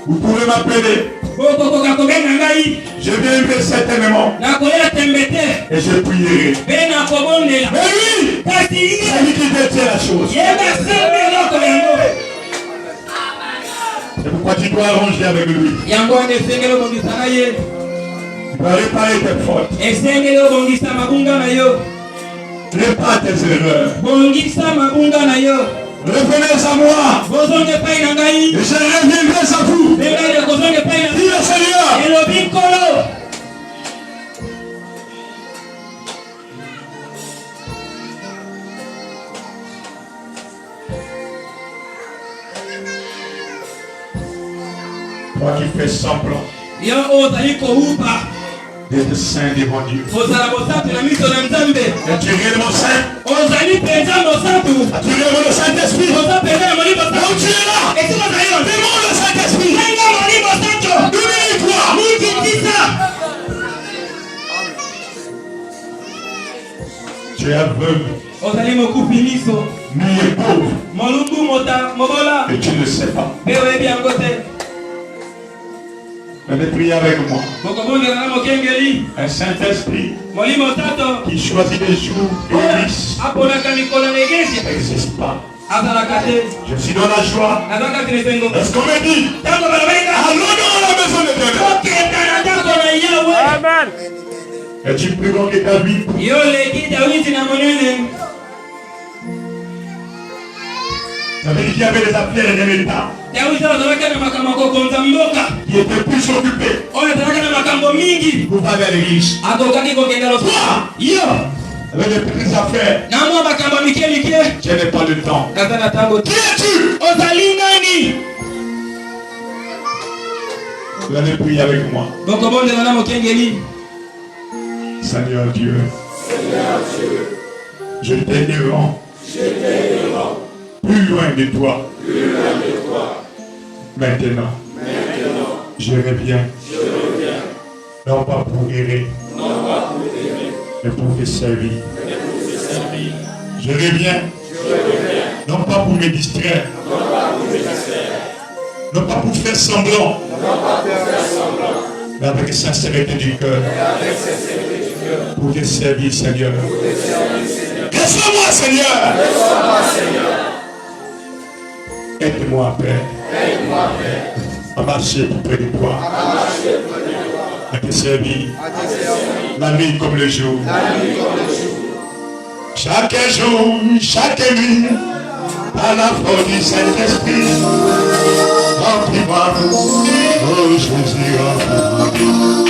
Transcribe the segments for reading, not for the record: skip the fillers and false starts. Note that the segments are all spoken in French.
Vous pouvez m'appeler. Je viendrai certainement. Et je prierai. Mais oui, c'est lui qui détient la chose. C'est pourquoi tu dois arranger avec lui. Tu dois réparer tes fautes. Répare tes erreurs. Revenez à moi. Et je reviendrai à vous. Dis le Seigneur. Toi qui fais semblant d'être saint devant Dieu. Es-tu réellement saint? As-tu réellement le Saint-Esprit? Là où tu es là, demande le Saint-Esprit. Humilie-toi. Tu es aveugle. Ni est pauvre. Et tu ne le sais pas. Venez prier avec moi. Un Saint-Esprit qui choisit des jours églises n'existe pas. Je suis dans la joie. Est-ce qu'on me dit? Allons dans la maison de Dieu. Amen. Es-tu plus grand que David? Ça veut dire qu'il y avait des affaires et des méditants qui étaient plus occupés pour aller à l'église. Toi, avec les petites affaires, tu n'as pas le temps. Qui es-tu? Vous allez prier avec moi. Seigneur Dieu, je t'ai devant. Plus loin de toi. Maintenant, je reviens. Non pas pour errer, mais pour te servir. Je reviens. Non pas pour me distraire. Non pas pour faire semblant. Mais avec sincérité du cœur. Pour te servir, Seigneur. Reçois-moi, Seigneur. Aide-moi, Père. À marcher près de toi. À te servir. La nuit comme le jour. Chaque jour, chaque nuit, à la force du Saint-Esprit. Remplis-moi, oh Jésus, remplis-moi.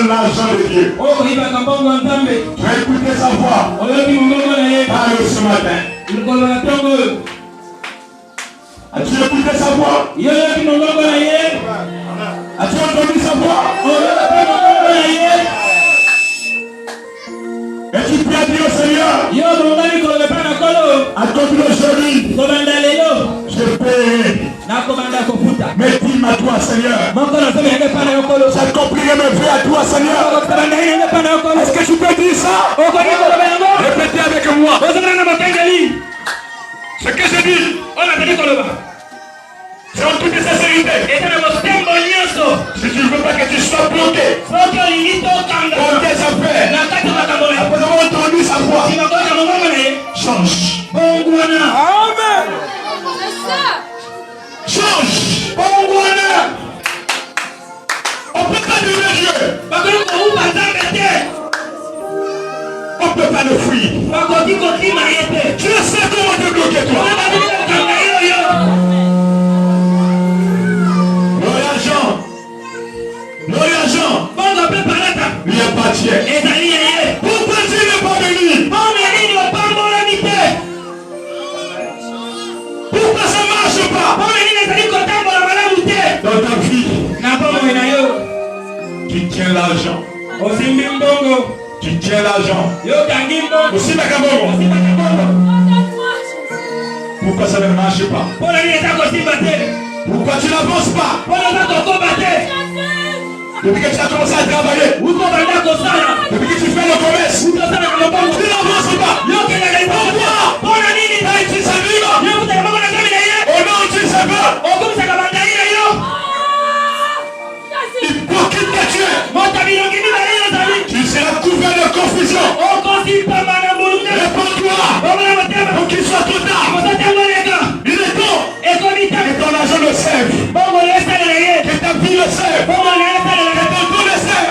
L'argent de Dieu. Tu as écouté sa voix. Parle ce matin. As-tu écouté sa voix? As-tu entendu sa voix? Et tu peux dire au Seigneur, accorde aujourd'hui, je paie. Mais dis-moi à toi, Seigneur, j'accomplirai mes vœux à toi, Seigneur. Est-ce que tu dire ça? Répétez avec moi. Ce que je dis, c'est en toute sincérité. Si tu ne veux pas que tu sois bloqué dans tes affaires, après avoir entendu sa voix, change. Amen. Change. On ne peut pas devenir Dieu. On ne peut pas le fuir. Je sais comment te bloquer toi. L'agent lui appartient. Pourquoi tu n'es pas venu? Pourquoi ça ne marche pas dans ta vie? Tu tiens l'argent. Tu tiens l'argent. Aussi Makabongo. Pourquoi ça ne marche pas? Pourquoi tu n'avances pas? Depuis que tu as commencé à travailler, depuis que tu fais le commerce, tu n'avances pas. Pourquoi? Tu sais vivre. Oh non, tu sais pas. Hypocrite que tu es. Tu seras couvert de confusion. Réponds-toi pour qu'il soit trop tard. Il est temps que ton argent le serve, que ta vie le serve, que ton tour le serve.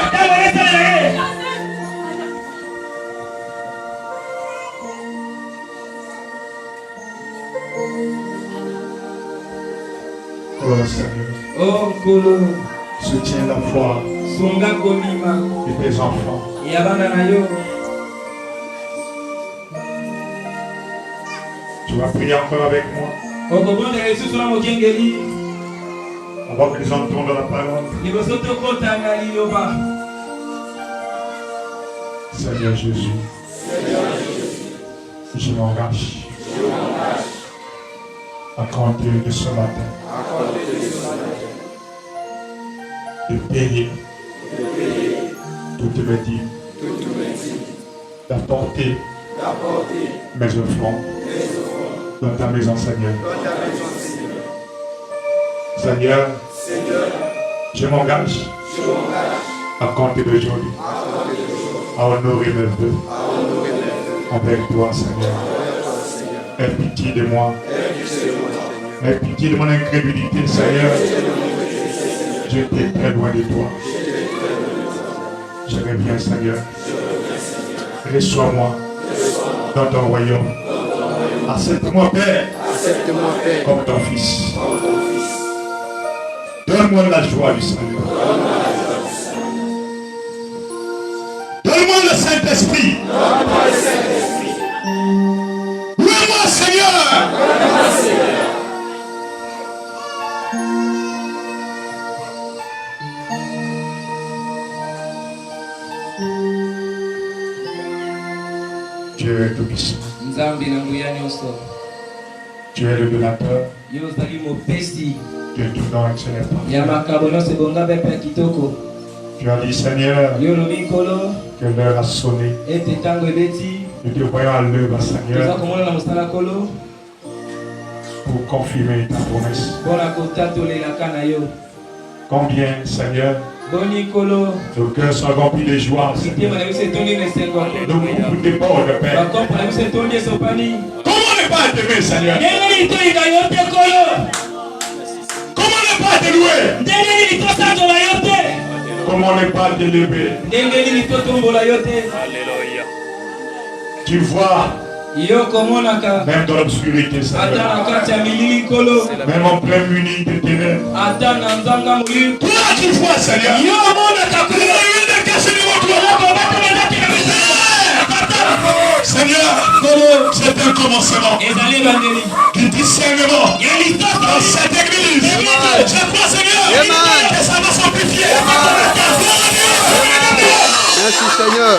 Oh Seigneur, soutiens la foi de tes enfants. Tu vas prier encore avec moi avant que nous entrons dans la parole. Seigneur Jésus, je m'engage à compter de ce matin de payer toutes mes dîmes, d'apporter mes offrandes dans ta maison, Seigneur. Seigneur, je m'engage à compter d'aujourd'hui à honorer mes vœux avec toi, Seigneur. Aie pitié de moi. Aie pitié de mon incrédulité, Seigneur. J'étais très loin de toi. Je reviens, Seigneur. Reçois-moi dans ton royaume. Accepte-moi, Père, comme ton Fils. Donne-moi la joie du salut. Donne-moi le Saint-Esprit. Loue-moi, Seigneur. Dieu est tout puissant. Tu es le donateur. Tu es tout dans et ce n'est pas. Tu as dit, Seigneur, que l'heure a sonné. Nous te voyons à l'œuvre, Seigneur, pour confirmer ta promesse. Combien, Seigneur, nos cœurs sont remplis de joie. Nos coups de bord de Père. Comment ne pas te louer, Seigneur? Comment ne pas te louer? Comment ne pas te lever? Tu vois, même dans l'obscurité, Seigneur, même en pleine nuit de ténèbres, toi tu vois, Seigneur. Seigneur, c'est un commencement du discernement dans cette église. Je crois, Seigneur, que ça va s'amplifier. Merci, Seigneur.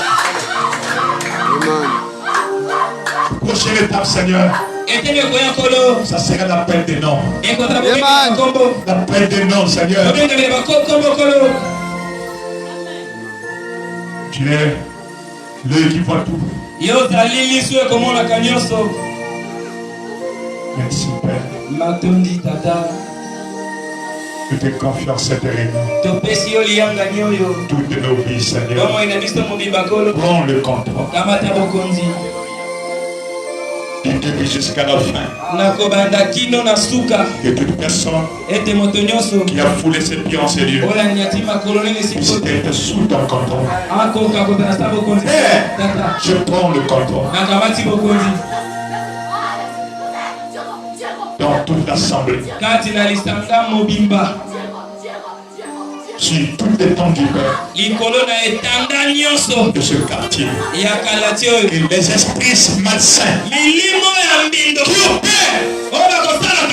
Amen. Prochaine étape, Seigneur, ça sera l'appel des noms. L'appel des noms, Seigneur. Tu es L'œil qui voit tout. Merci Père. Je te confie cette réunion. Toutes nos vies, Seigneur. Prends le contrôle. Depuis jusqu'à la fin. Et toute personne qui a foulé ses pieds en ces lieux puisse être sous ton contrôle. Je prends le contrôle. Dans toute l'assemblée. Sur toute l'étendue de ce quartier. Et les esprits malsains qui opèrent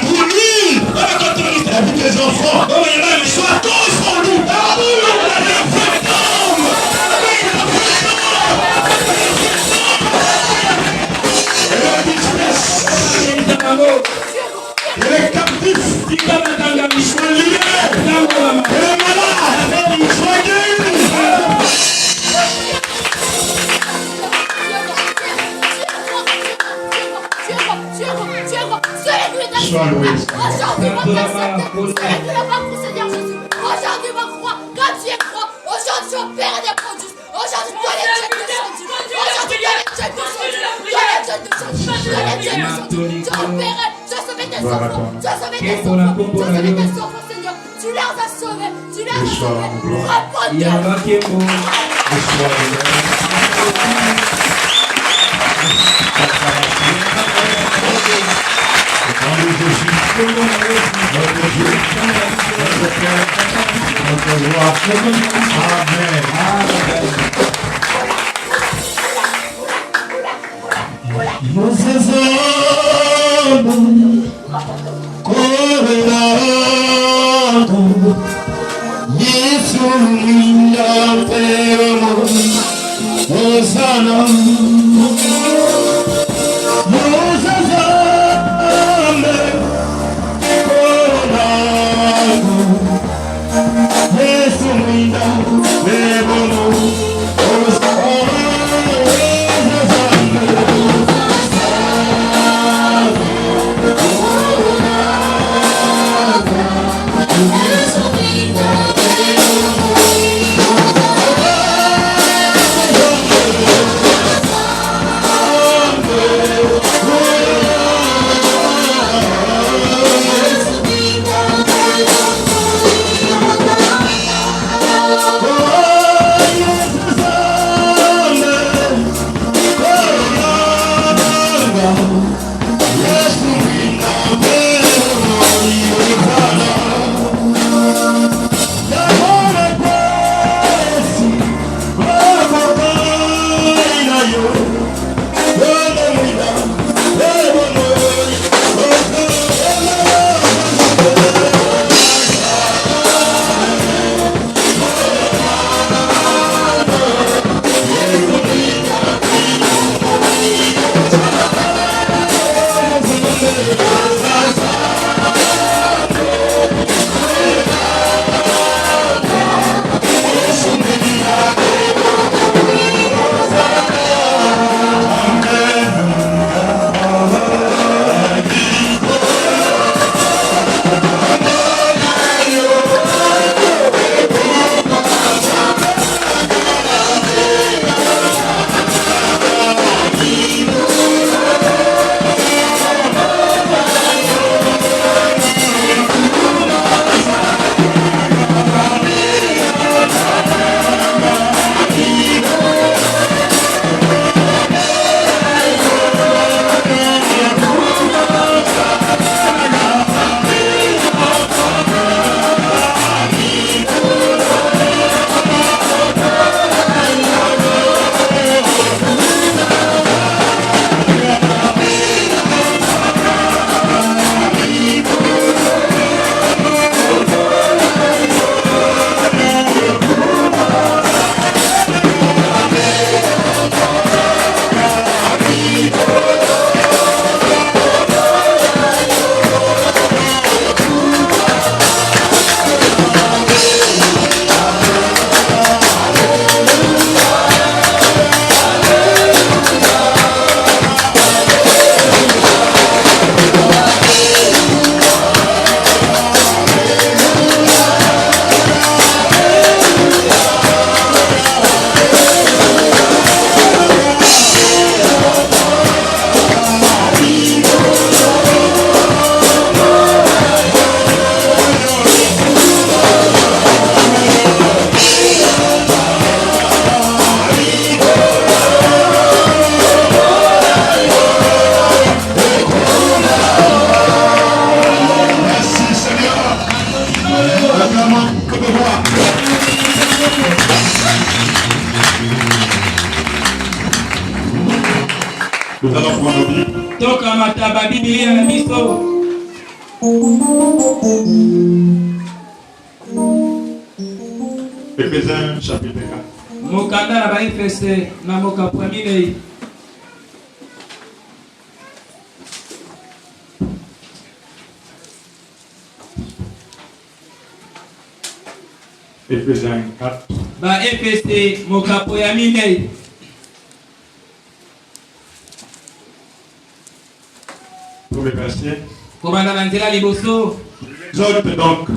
pour nous, la vie des enfants, soient confondus. Et les captifs soient liés. Et les malades soient guéris. Sois loué. Aujourd'hui, mon Père Saint-Esprit, celui qui n'a pas cru, Seigneur Jésus. Aujourd'hui, ma foi, quand tu es croix, aujourd'hui, tu opères des produits. Aujourd'hui, toi, les dieux descendus. Aujourd'hui, toi, les dieux descendus. Toi, les dieux descendus. Toi, les dieux descendus. Tu as opéré, tu as sauvé tes enfants. Tu as sauvé tes enfants. Tu as sauvé tes enfants, Seigneur. Tu leur as sauvés. Tu leur as sauvés. Reprends-toi. Yeah. Nous allons prendre nos Bibles. Toka mataba Biblia na biso. Éphésiens chapitre 4. Mokanda na ba Efese na moka pwamine. Éphésiens 4. Ba Efese moka pwamine. Premier verset. Komanda na nzela liboso. J'exhorte donc,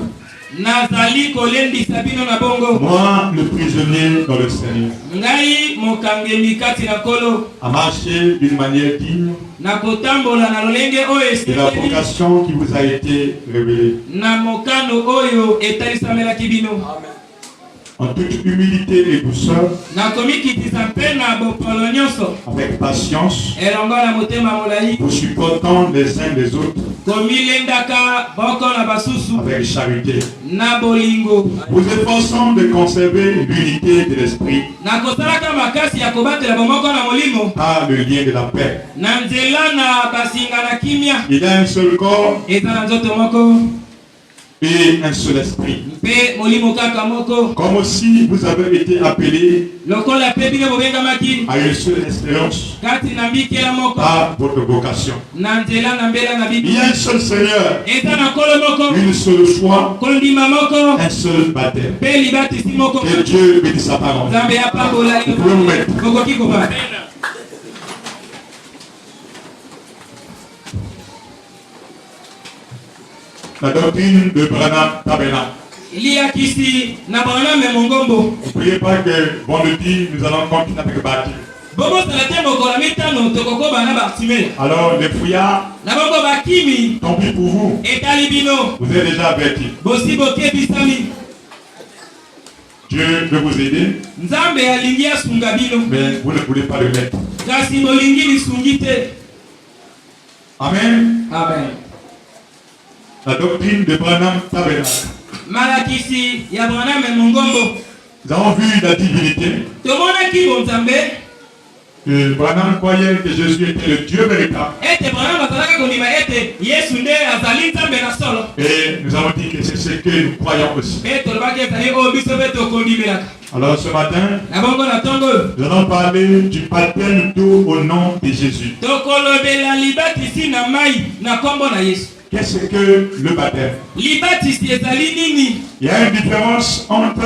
Nazali kolendisa bino na bongo. moi le prisonnier dans le Seigneur, Ngai mokangeli kati na kolo. à marcher d'une manière digne Na kotambola na lolenge oyo de la esili. vocation qui vous a été révélée, Na mokano oyo etalisamelaki bino. en toute humilité et douceur, Na komikitisa mpe na bopolo nyonso. avec patience, Elongo na motema molai. vous supportant les uns les autres Komilendaka boko na basusu. avec charité, Na bolingo. vous efforçant de conserver l'unité de l'esprit Na kosalaka makasi ya kobatela bomoko na molimo. par le lien de la paix. Na nzela na basinga na kimia. Il y a un seul corps Eza na nzoto moko. et un seul esprit. Mpe molimo kaka moko. Comme aussi vous avez été appelés Lokola pe bino bobengamaki. à une seule espérance Kati na mbikela moko. par votre vocation. Na nzela na mbela na Il bibi. y a un seul Seigneur, Eza na kolo moko. une seule foi, Kondima moko. un seul baptême. Pe libatisi moko. Que Dieu bénisse sa parole. Nzambe apambola Vous pouvez vous mettre. Bokoki koba. La doctrine de Branham Tabernacle. Liakisi na bana me mongombo. N'oubliez pas que vendredi, nous allons continuer avec le baptême. Bobo salate mokola mitano tokoko bana bartime. Alors, les fouillards, Na bongo bakimi. tant pis pour vous, Etali bino. vous êtes déjà avertis. Bosi boke bisami. Dieu veut vous aider, Nzambe alingi asunga bino. mais vous ne voulez pas le mettre. Kasi molingi lisungi te. Amen. Amen. La doctrine de Branham Tabernacle. Malakisi ya bana me mongombo. Nous avons vu la divinité. Tomona ki bonzambe. Que Branham croyait que Jésus était le Dieu véritable. Ete bana bazalaka kondima ete Yesu nde azali nzambe na solo. Et nous avons dit que c'est ce que nous croyons aussi. Pe tolobaki ezali oyo biso pe tokondimelaka. Alors ce matin, Na bongo na tongo oyo. nous allons parler du baptême d'eau au nom de Jésus. Tokolobela libatisi na mai na kombo na Yesu. Qu'est-ce que le baptême? Libatisi ezali nini? Il y a une différence entre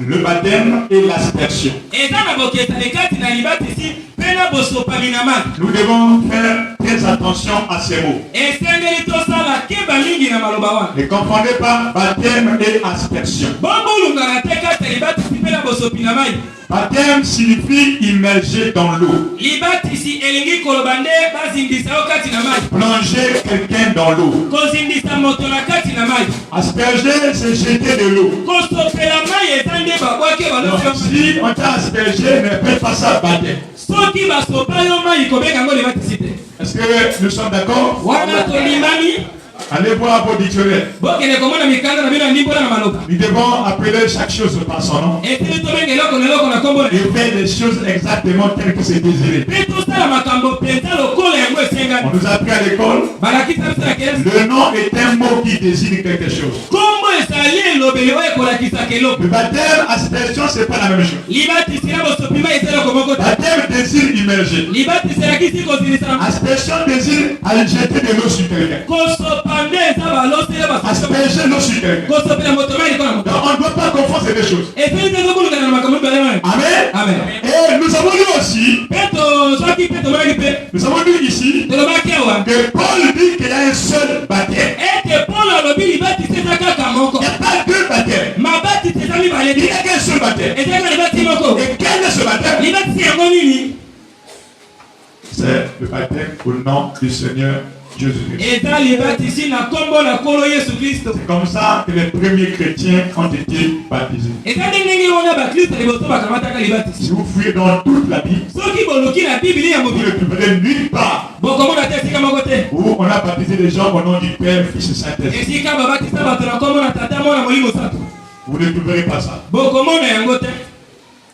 le baptême et l'aspersion. Eza na bokesani kati na libatisi mpe na bosopami na mai. Nous devons faire très attention à ces mots. Esengeli tosala keba mingi na maloba wana. Ne confondez pas baptême et aspersion. Bobolungana te kati ya libatisi mpe na bosopi na mai. Baptême signifie immerger dans l'eau. Libatisi elingi koloba nde bazindisa yo kati na mai. Plonger quelqu'un dans l'eau. Kozindisa moto na kati na mai. Asperger, c'est jeter de l'eau. Kosopela mai eza nde babwaki Donc, balosi. si on t'a aspergé, ne fais pas ça baptême. Soki basopa yo mai kobenga yango libatisi te. Est-ce que nous sommes d'accord? Wana tolimani. Allez voir vos dictionnaires. Bokende komona mikanda na bino ya ndimbola na maloba. Nous devons appeler chaque chose par son nom Etili tobenga eloko na eloko na kombo na et faire les choses exactement telles que c'est désiré. mpe tosala makambo mpenza lokola yango esengani. On nous a appris à l'école, Balakisa biso na kelasi. le nom est un mot qui désigne quelque chose. Kombo ezali elobeli oyo ekolakisaka eloko. Le baptême, aspersion, c'est pas la même chose. Libatisi na bosopi mai eza eloko moko te. Baptême désigne immerger. Libatisi elakisi kozindisa na Aspersion désigne aller jeter de l'eau sur quelqu'un. kosopa nde eza balosele basopi. Asperger l'eau sur quelqu'un. Kosopela moto mai likolo na moto. Donc on ne doit pas confondre ces deux choses. Esili te zokulungana na makambo mibale wana. Amen. Amen. Et nous avons lu aussi, Mpe tozwaki mpe tomonaki mpe nous avons lu ici, tolobaki awa que Paul dit qu'il y a un seul baptême. ete Paulo alobi libatisi eza kaka moko. Il n'y a pas deux baptêmes. Mabatisi eza mibale Il n'y te. a qu'un seul baptême. Ezaka libatisi moko. Et quel est ce baptême? Libatisi yango nini? C'est le baptême au nom du Seigneur Jésus-Christ. Eza libatisi na kombo na Nkolo Yesu Kristo. C'est comme ça que les premiers chrétiens ont été baptisés. Eza nde ndenge wana bakristo liboso bakamataka Si libatisi. vous fouillez dans toute la Bible, Soki boluki na Biblia ya vous mobili ne trouverez nulle part bokomona te esika moko te. où on a baptisé les gens au nom du Père, Fils et Saint-Esprit. Esika babatisa bato na kombo na Tata Mwana Molimo Santu. Vous ne trouverez pas ça. Bokomona yango te.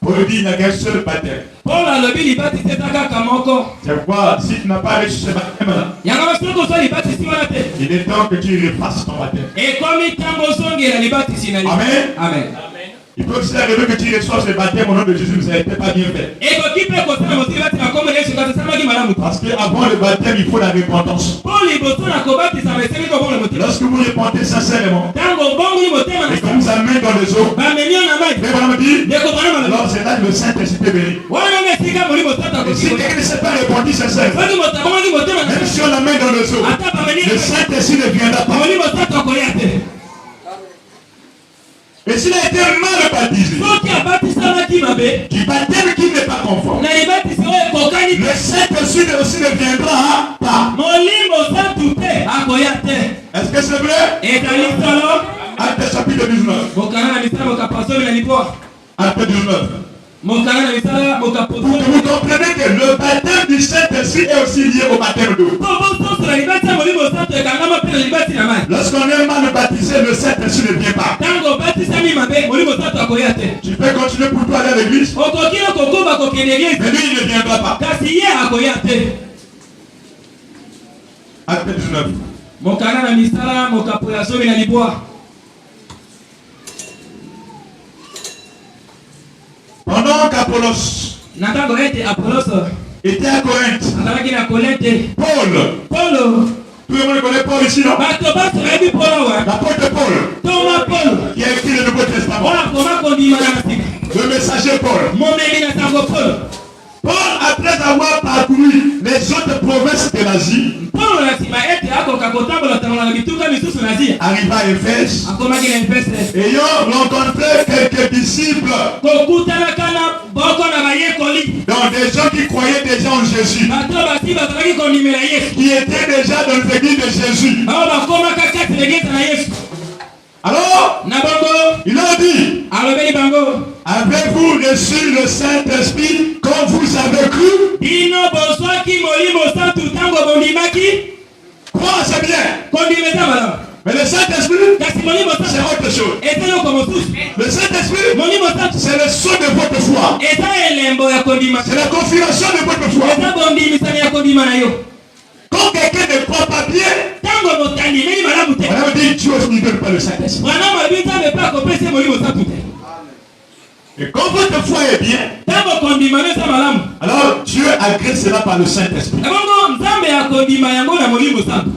Paul dit il n'y a qu'un seul baptême. Paul a le bilibati tetaka kamoko. C'est quoi? Si tu n'as pas reçu ce baptême, Yangama soko so libati siwanate. il est temps que tu refasses ton baptême. Et comme il tambo songe la libati sinali. Amen. Amen. Il peut aussi arriver que tu reçoives ce baptême au nom de Jésus, mais ça n'était pas bien fait. Et ko kipe ko sana motivati na komo yesu ka sama ki malamu. Parce qu'avant le baptême, il faut la repentance. Paul liboto na kobati sa meseni ko bongo motivati. Lorsque vous repentez sincèrement, Tango bongo ni motema et na. qu'on vous amène dans les eaux, Ba menio na mai. mais on me dit, De ko bana malamu. alors c'est là que le Saint-Esprit est béni. Wana mesika moli motata ko Et si si. quelqu'un ne s'est pas repenti sincèrement, Bongo motaba bongo motema na. même si on l'amène dans les eaux, Ata ba menio. le Saint-Esprit ne viendra pas. Moli motata ko yate. Et s'il a été mal baptisé, Soki abati sana ki mabe. du baptême qui n'est pas conforme, Na libati si o kokani. le Saint-Esprit aussi ne viendra pas. Molimo santu te akoyate. Est-ce que c'est vrai? Et dans l'histoire, Acte chapitre 19. mokana na misala mokapasomi na lipoa. Acte 19. Mokana na misala Pour que mokapasomi. vous compreniez que le baptême du Saint-Esprit est aussi lié au baptême d'eau. Bobo na libati ya molimo santu ekangama pe na libati na mai. Lorsqu'on est mal baptisé, le Saint-Esprit ne vient pas. Tango batisami mabe molimo santu akoyate. Tu peux continuer pour toi aller à l'église, Okokino kokoba kokende église. mais lui il ne viendra pas. Kasi ye akoyate. Acte 19. Mokana na misala mokapoya somi na lipoa. Pendant qu'Apollos Na tango ete Apollos était à Corinthe, azalaki na Kolete. Paul, Paulo tout le monde connaît Paul ici, non? bato baso nayebi Paulo wa. L'apôtre Paul, Thomas Paul. qui a écrit le Nouveau Testament, Wana koma kondima na masika. le messager Paul. Momemi na tango Paul. Paul, après avoir parcouru les autres provinces de l'Asie, Paulo na nsima ete akoka kotambola tambola na bituka misusu na Asia. arriva à Éphèse, Akomaki na Efese. ayant rencontré quelques disciples, Kokutanaka na boko na bayekoli. donc des gens qui croyaient déjà en Jésus, Bato basi bazalaki kondimela Yesu. qui étaient déjà dans l'église de Jésus. Bao bakomaka kati na eglise na Yesu. Alors, Na bongo il a dit, alobeli bango. avez-vous reçu le Saint-Esprit comme vous avez cru? Bino bozwaki molimo santu tango bondimaki. Croire, c'est bien, Kondima eza malamu. mais le Saint-Esprit, Kasi molimo c'est santu autre chose. eza eloko mosusu. Le Saint-Esprit, Molimo santu c'est le son de votre foi. eza elembo ya kondima. C'est la confirmation de votre foi. Eza bondimisani ya kondima na yo. Quand quelqu'un ne croit pas bien, Tango motandimeli malamu te. on a dit Dieu ne donne pas le Saint-Esprit. Mwana mabi nzambe mpe akopesa molimo santu te. Et quand votre foi est bien, Tango kondima no eza malamu. alors Dieu agrée cela par le Saint-Esprit. Ebongo nzambe akondima yango na molimo santu.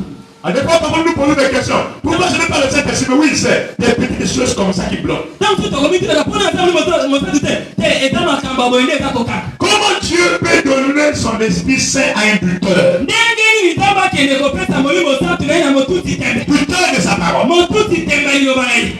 À des fois, parfois, nous posons des questions. Pourquoi je n'ai pas le Saint-Esprit? Mais oui, c'est des petites choses comme ça qui bloquent. Tango tu tokomitilaka mpona eza molimo santu te. Te eza makambo ya boye nde eza kokaka. Comment Dieu peut donner son Esprit Saint à un buteur? Ndenge nini nzambe akende kopesa molimo santu na ye na motuti tembe. Buteur de sa parole. Motuti tembe ya liloba na ye.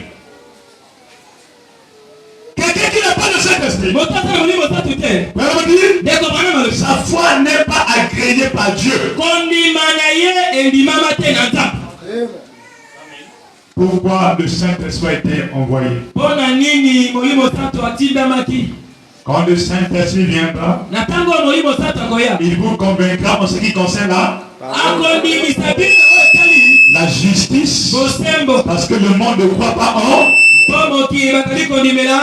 Quelqu'un qui n'a pas le Saint-Esprit, Moto aza na molimo santu te. vous allez me dire, Ndeko bana malobi. sa foi n'est pas agréée par Dieu. Kondima na ye endimama te na nzambe. Pourquoi le Saint-Esprit a été envoyé? Mpona nini molimo santu atindamaki. Quand le Saint-Esprit viendra, Na tango molimo santu akoya. il vous convaincra en ce qui concerne Akondimisa bino oyo etali la justice. bosembo. Parce que le monde ne croit pas en. Po mokili bazali kondimela.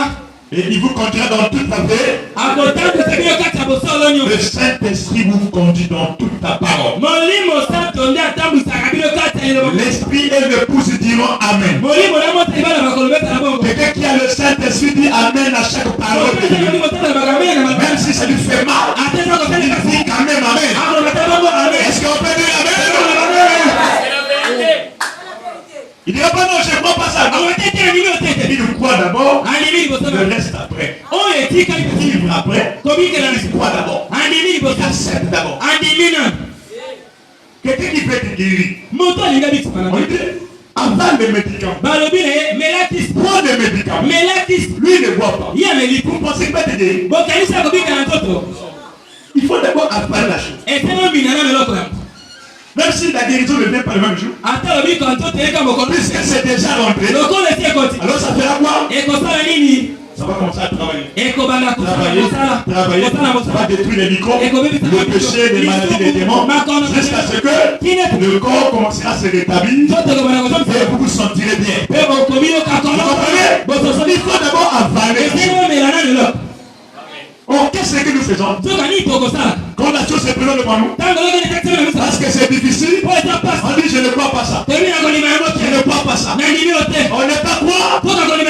Et il vous conduira dans toute la paix. Akotambisa bino kati ya bosolo nyonso. Le Saint-Esprit vous conduit dans toute la parole. Molimo santu nde atambwisaka bino kati ya liloba. L'Esprit et l'épouse diront Amen. Molimo na motali bana bakolobeta na bongo. Quelqu'un qui a le Saint-Esprit dit Amen à chaque parole de Motali Dieu. molimo santu bakamena na Même si ça lui fait mal, ateza il kosali kasi. dit quand même Amen. Akolobeta bongo amen. Est-ce qu'on peut dire Amen? Il dit pas non, je ne crois pas ça. Non. Akotetela nini otete. Il croit d'abord, Andimi liboso. le reste après. Oyo etikali kasi. Vivre après, Kobikela na il croit d'abord. andimi Il liboso. accepte d'abord. Andimi na. Quelqu'un qui peut être guéri, Moto alinga bitima na on ye. dit avant les médicaments. Balobi na ye melatis. Prends des médicaments. Melatis. Lui il ne boit pas. Ye ameli. Vous pensez qu'il va te guérir? Bokanisa kobika na nzoto. Il faut d'abord apprendre la chose. Etelo mbina na meloko yango. Même si la guérison ne vient pas le même jour, Ata lobi ko nzoto eyeka mokolo. puisque c'est déjà rentré, Lokolo esi ekoti. alors ça fera quoi? Ekosala nini? Ça va commencer à travailler. Ekobanda kosala Travailler, mosala. travailler, Kosala ça va mosala. détruire les microbes, le péché, les maladies, les démons, jusqu'à ce que le corps commencera à se rétablir Nzoto ekobanda kosala. et vous vous sentirez bien. Pe bokomi yo Vous kakolo. comprenez? Bososoli. Il faut d'abord avaler. Etelo mela na meloko. faisons? Quand la chose est présente devant nous, parce que c'est difficile, on dit je ne crois pas ça. Je ne crois pas ça. On n'est pas quoi?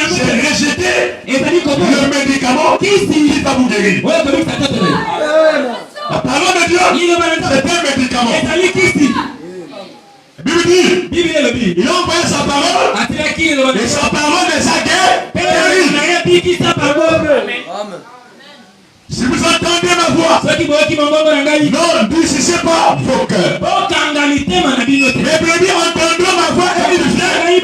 C'est rejeter le médicament qui va vous guérir. La parole de Dieu, c'est un médicament. Bible dit, il a envoyé sa parole et sa parole les a guéris. Amen. Si vous entendez ma voix, non, n'usez pas vos cœurs. Les brebis entendront ma voix et ils viennent.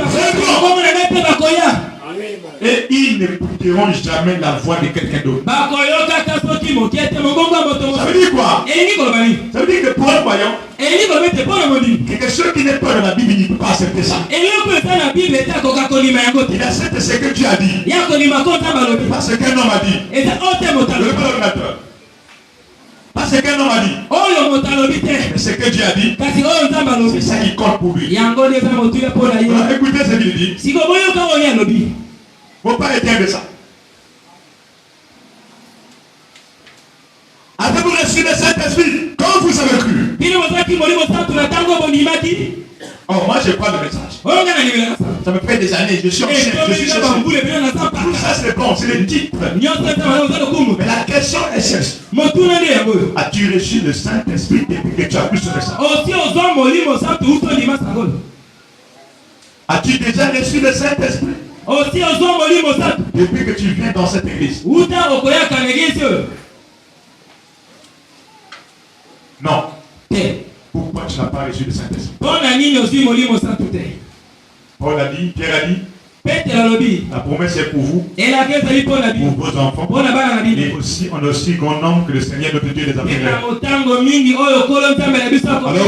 Et ils n'écouteront jamais la voix de quelqu'un d'autre. Ça veut dire quoi? Ça veut dire que pour un croyant, quelque chose qui n'est pas dans la Bible, il ne peut pas accepter ça. Il accepte ce que Dieu a dit. Parce qu'un homme a dit. Parce qu'un homme a dit. Mais ce que Dieu a dit, c'est ça qui compte pour lui. Alors, écoutez ce qu'il dit. Vos pas être de ça. Avez-vous reçu le Saint-Esprit quand vous avez cru? Oh, moi je crois le message. Ça me fait des années, je suis ancien, je suis cherché. Tout ça c'est bon, c'est le titre. Mais la question est celle-ci. As-tu reçu le Saint-Esprit depuis que tu as cru sur le Saint-Esprit? As-tu déjà reçu le Saint-Esprit depuis que tu viens dans cette église? Non. Pourquoi tu n'as pas reçu le Saint-Esprit? Paul a dit, Pierre a dit, la promesse est pour vous, pour vos enfants, et aussi on a aussi grand nombre que le Seigneur notre Dieu les a fait. Alors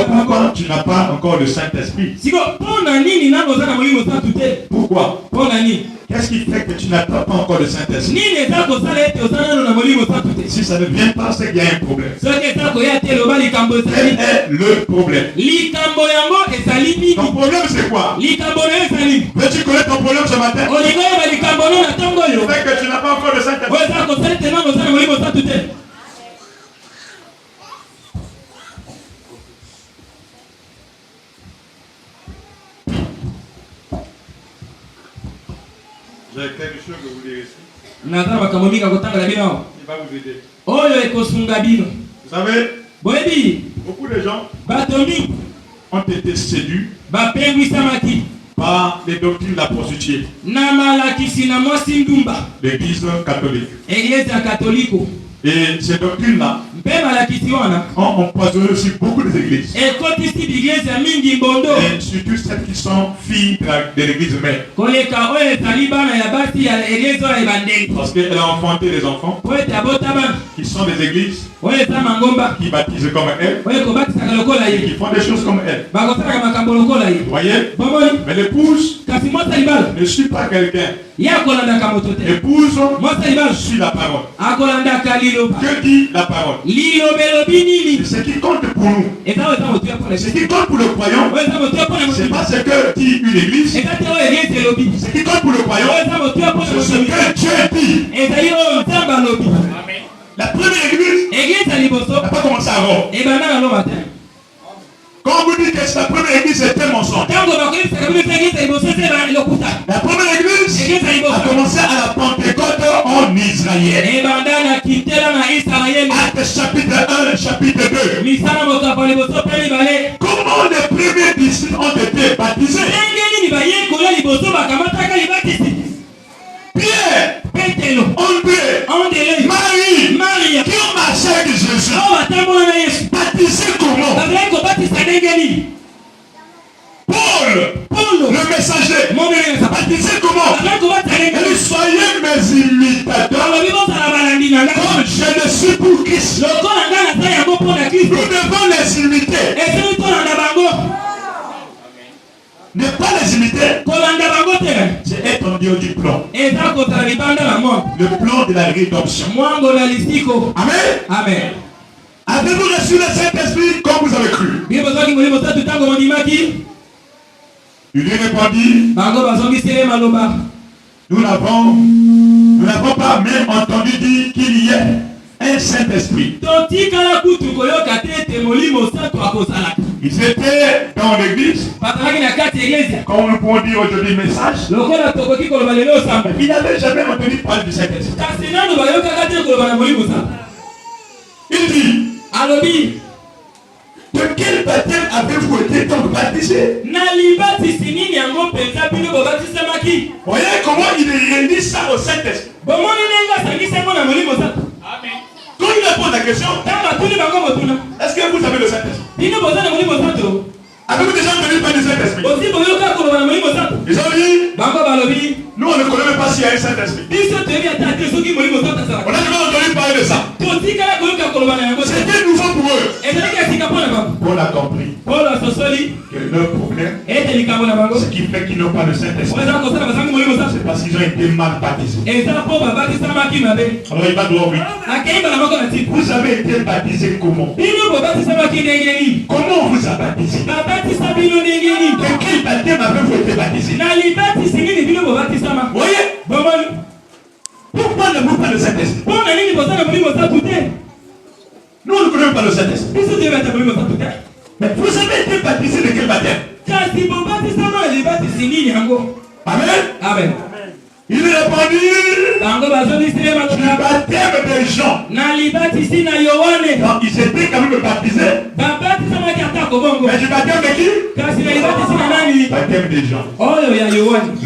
pourquoi tu n'as pas encore le Saint-Esprit? Pourquoi? Qu'est-ce qui fait que tu n'as pas encore le Saint-Esprit? Si ça ne vient pas, c'est qu'il y a un problème. Quel est le problème? Ton problème c'est quoi? Veux-tu connaître ton problème ce matin? Le fait que tu n'as pas encore le Saint-Esprit. J'ai quelque chose que vous lire ici. Il va vous aider. Vous savez, beaucoup de gens ont été séduits par les doctrines de la prostituée. L'église catholique. Et ces doctrines-là ont empoisonné aussi beaucoup des églises. Et surtout celles qui sont filles de l'église mère. Parce qu'elle a enfanté des enfants qui sont des églises qui baptisent comme elle et qui font des choses comme elle. Vous voyez? Mais l'épouse ne suit pas quelqu'un. L'épouse suit la parole. Que dit la parole? C'est ce qui compte pour nous. Ce qui compte pour le croyant, c'est pas ce que dit une église. Ce qui compte pour le croyant, c'est ce que Dieu dit. La première église n'a pas commencé avant. Quand vous dites que la première église était un mensonge, la première église a commencé à la Pentecôte en Israël. Actes chapitre 1, chapitre 2. Comment les premiers disciples ont été baptisés? Pierre, André, Marie, qui ont marché avec Jésus, baptisés comment? Paul, le messager, baptisé comment? Et soyez mes imitateurs comme je le suis pour Christ. Nous devons les imiter. Ne pas les imiter, c'est être en dehors du plan. Le plan de la rédemption. Amen. Amen. Avez-vous reçu le Saint-Esprit comme vous avez cru? Il lui répondit, nous n'avons pas même entendu dire qu'il y ait un un Saint-Esprit. Ils étaient dans l'église, comme nous pouvons dire aujourd'hui message, mais ils n'avaient jamais entendu parler du Saint-Esprit. Il dit, de quel baptême avez-vous été donc baptisé? Voyez comment il réunit ça au Saint-Esprit. Quand il pose la question, est-ce que vous avez le Saint-Esprit? Avez-vous déjà entendu parler du Saint-Esprit? Ils ont dit, nous on ne connaît même pas s'il y a un Saint-Esprit. On a jamais entendu parler de ça. C'était nouveau pour eux. Paul a compris que leur problème, ce qui fait qu'ils n'ont pas le Saint-Esprit, c'est parce qu'ils ont été mal baptisés. Alors il va droit au but. Vous avez été baptisés comment? Comment on vous a baptisé? De quel baptême avez-vous été baptisé? Voyez? Pourquoi ne vous pas le Saint-Esprit? Nous ne connaissons pas le Saint-Esprit. Mais vous avez été baptisé de quel baptême? Amen. Amen. Il répondit du baptême de Jean. Donc ils étaient quand même baptisés. Mais du baptême de qui? Baptême de Jean.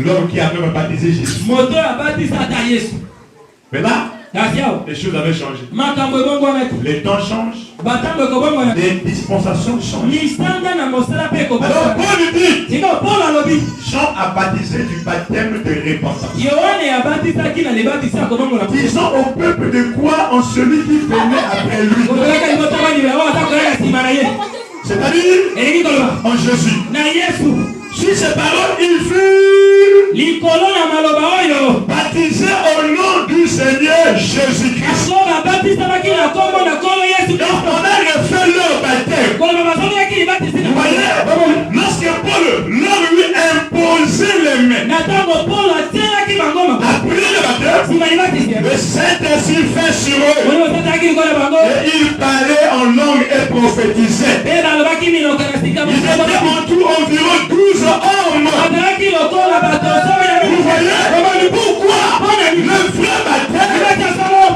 L'homme qui a même baptisé Jésus. Mais là, les choses avaient changé. Les temps changent. Les dispensations changent. Alors Paul dit, Jean a baptisé du baptême de repentance. Disons au peuple de croire en celui qui venait après lui. C'est-à-dire en Jésus. Sur ces paroles, il fut baptisé au nom du Seigneur Jésus-Christ. Donc on a refait leur baptême. Vous voyez, lorsque Paul leur lui imposait les mains, après le baptême, le Saint-Esprit fait sur eux. Et il parlait en langue et prophétisait. Ils étaient en tout environ 12 hommes. Vous voyez pourquoi le vrai baptême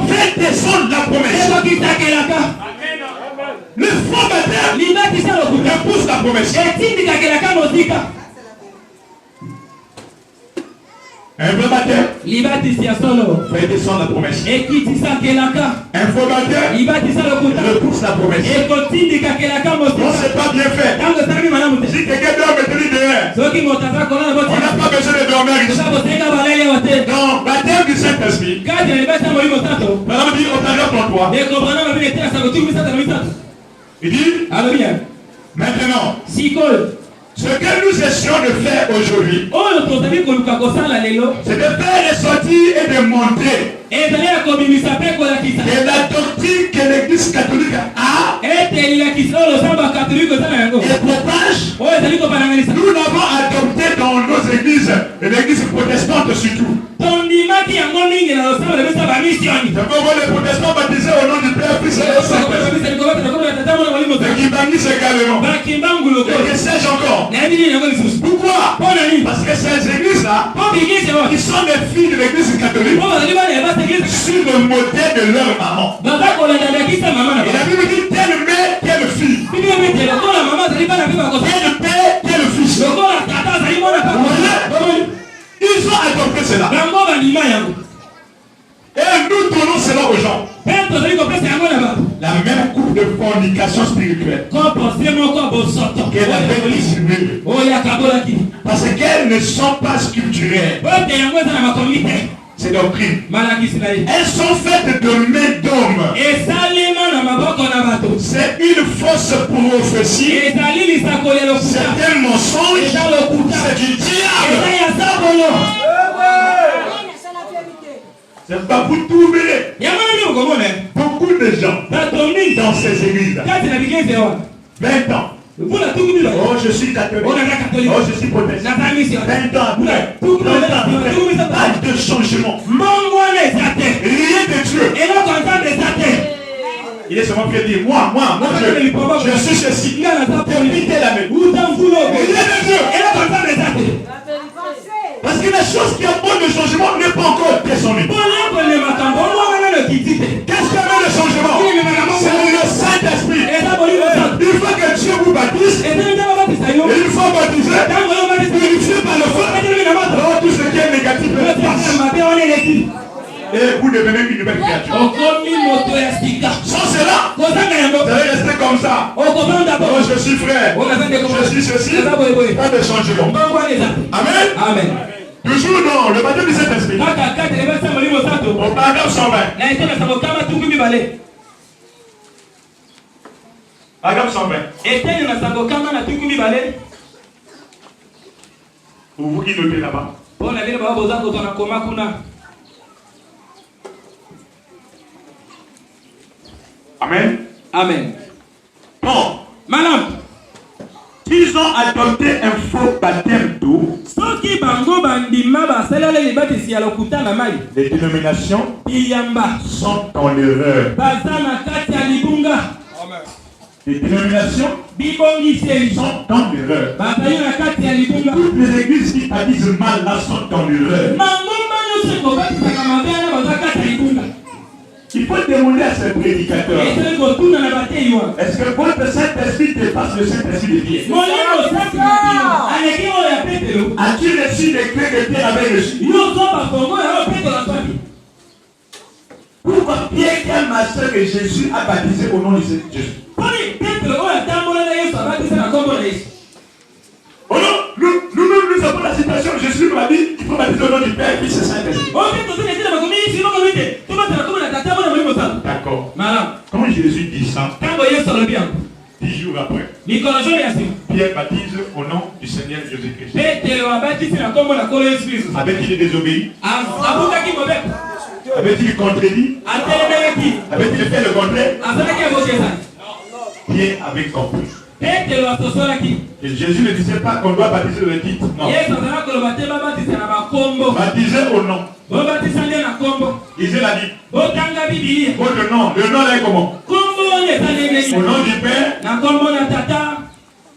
fait descendre la promesse. Le faux baptême repousse la promesse. Un vrai baptême fait descendre la promesse. Un faux baptême repousse la promesse. On ne s'est pas bien fait. Si quelqu'un dort maintenant dehors, on n'a pas besoin de dormir ici. Dans baptême du Saint-Esprit, madame dit au travers de toi. Il dit, maintenant, ce que nous essayons de faire aujourd'hui, c'est de faire ressortir et de montrer que la doctrine que l'Église catholique a et propage, nous l'avons adopté dans nos églises, et l'Église protestante surtout. C'est pourquoi les protestants baptisés au nom du Père, Fils et Saint-Esprit. Et qui bannissent également. Et que sais-je encore? Pourquoi? Parce que ces églises-là, qui sont les filles de l'Église catholique, sur le modèle de leur maman. Et la Bible dit telle mère, telle fille. Telle père, tel fils. Ils ont adopté cela. Et nous donnons cela aux gens. La même coupe de fornication spirituelle qu'elle avait distribuée. Parce qu'elles ne sont pas sculpturelles. C'est doctrine. Elles sont faites de mains d'hommes. C'est une fausse prophétie. C'est un mensonge. C'est du diable. C'est pas vous trouver. Beaucoup de gens dans ces églises. 20 ans. Oh, je suis catholique. Oh, je suis protestant. 20 ans après. 30 ans après. Pas de changement. Rien de Dieu. Il est seulement prêt à dire, moi, je suis ceci. Il est de Dieu. Parce que la chose qui apporte le changement n'est pas encore descendue. Qu'est-ce qui amène le changement? C'est le Saint-Esprit. Il faut que Dieu vous baptise. Et une fois baptisé, purifié par le feu, alors tout ce qui est négatif est passé. Et vous devenez une nouvelle créature. Sans cela, vous allez rester comme ça. Oh, je suis frère. Je suis ceci. Pas de changement. Amen. Amen. Toujours dans le baptême du Saint-Esprit. Au paragraphe 120. Paragraphe 120. Pour vous qui notez là-bas. Amen. Amen. Bon. Madame. Ils ont adopté un faux baptême d'eau. Les dénominations sont en erreur. Les dénominations sont en erreur. Toutes les églises qui baptisent mal là sont en erreur. Il faut demander à ce prédicateur, est-ce que votre Saint-Esprit dépasse le Saint-Esprit de Pierre? As-tu reçu les clés que Pierre avait reçues? Pourquoi Pierre, qui est ma soeur et Jésus, a baptisé au nom de Jésus? Oh non, nous avons la citation, Jésus m'a dit, il faut baptiser au nom du Père, Fils et Saint-Esprit. D'accord. Quand Jésus dit ça, 10 jours après, Pierre baptise au nom du Seigneur Jésus-Christ. Avait-il désobéi? Avait-il contredit? Avait-il fait le contraire? Pierre avait compris. Et Jésus ne disait pas qu'on doit baptiser le titre. Non. Baptiser au nom. Il l'a dit. Votre nom. Le nom là est comment? Au nom du Père,